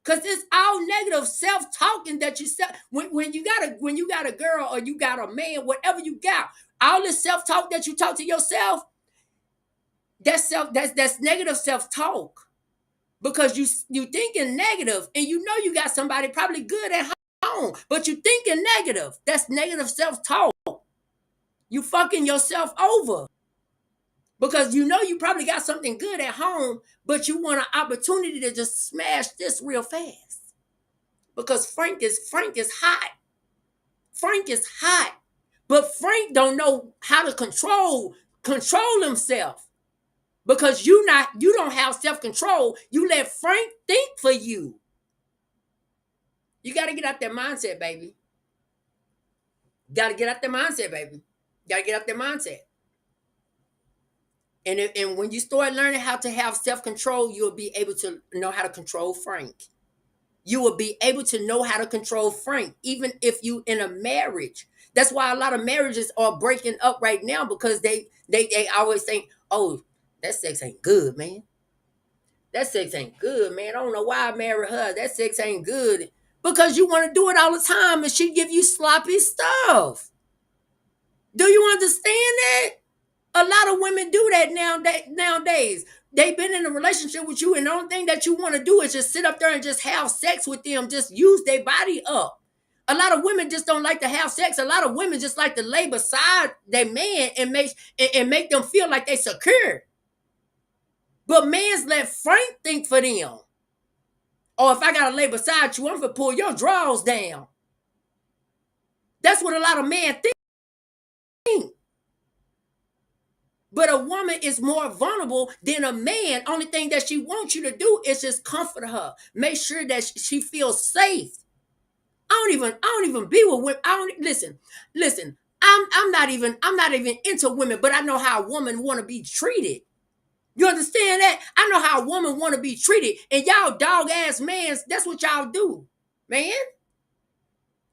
S1: Cause it's all negative self-talking that you said when you got a girl or you got a man, whatever you got, all this self-talk that you talk to yourself, that's negative self-talk. Because you thinking negative and you know you got somebody probably good at home, but you thinking negative. That's negative self-talk. You fucking yourself over. Because you know you probably got something good at home, but you want an opportunity to just smash this real fast. Because Frank is hot. Frank is hot. But Frank don't know how to control himself. Because you don't have self-control. You let Frank think for you. You got to get out that mindset, baby. Got to get out that mindset, baby. Got to get out that mindset. And when you start learning how to have self-control, you'll be able to know how to control Frank. you will be able to know how to control Frank, even if you in a marriage. That's why a lot of marriages are breaking up right now because they always think, oh, that sex ain't good, man. That sex ain't good, man. I don't know why I married her. That sex ain't good. Because you want to do it all the time and she give you sloppy stuff. Do you understand that? A lot of women do that nowadays. They've been in a relationship with you, and the only thing that you want to do is just sit up there and just have sex with them, just use their body up. A lot of women just don't like to have sex. A lot of women just like to lay beside their man and make them feel like they secure. But men's let Frank think for them. Oh, if I gotta lay beside you, I'm gonna pull your drawers down. That's what a lot of men think. But a woman is more vulnerable than a man. Only thing that she wants you to do is just comfort her. Make sure that she feels safe. I don't even be with women. I don't listen. Listen, I'm not even into women, but I know how a woman want to be treated. You understand that? I know how a woman want to be treated. And y'all dog ass mans, that's what y'all do. Man,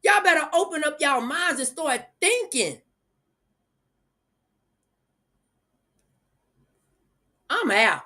S1: y'all better open up y'all minds and start thinking. I'm out.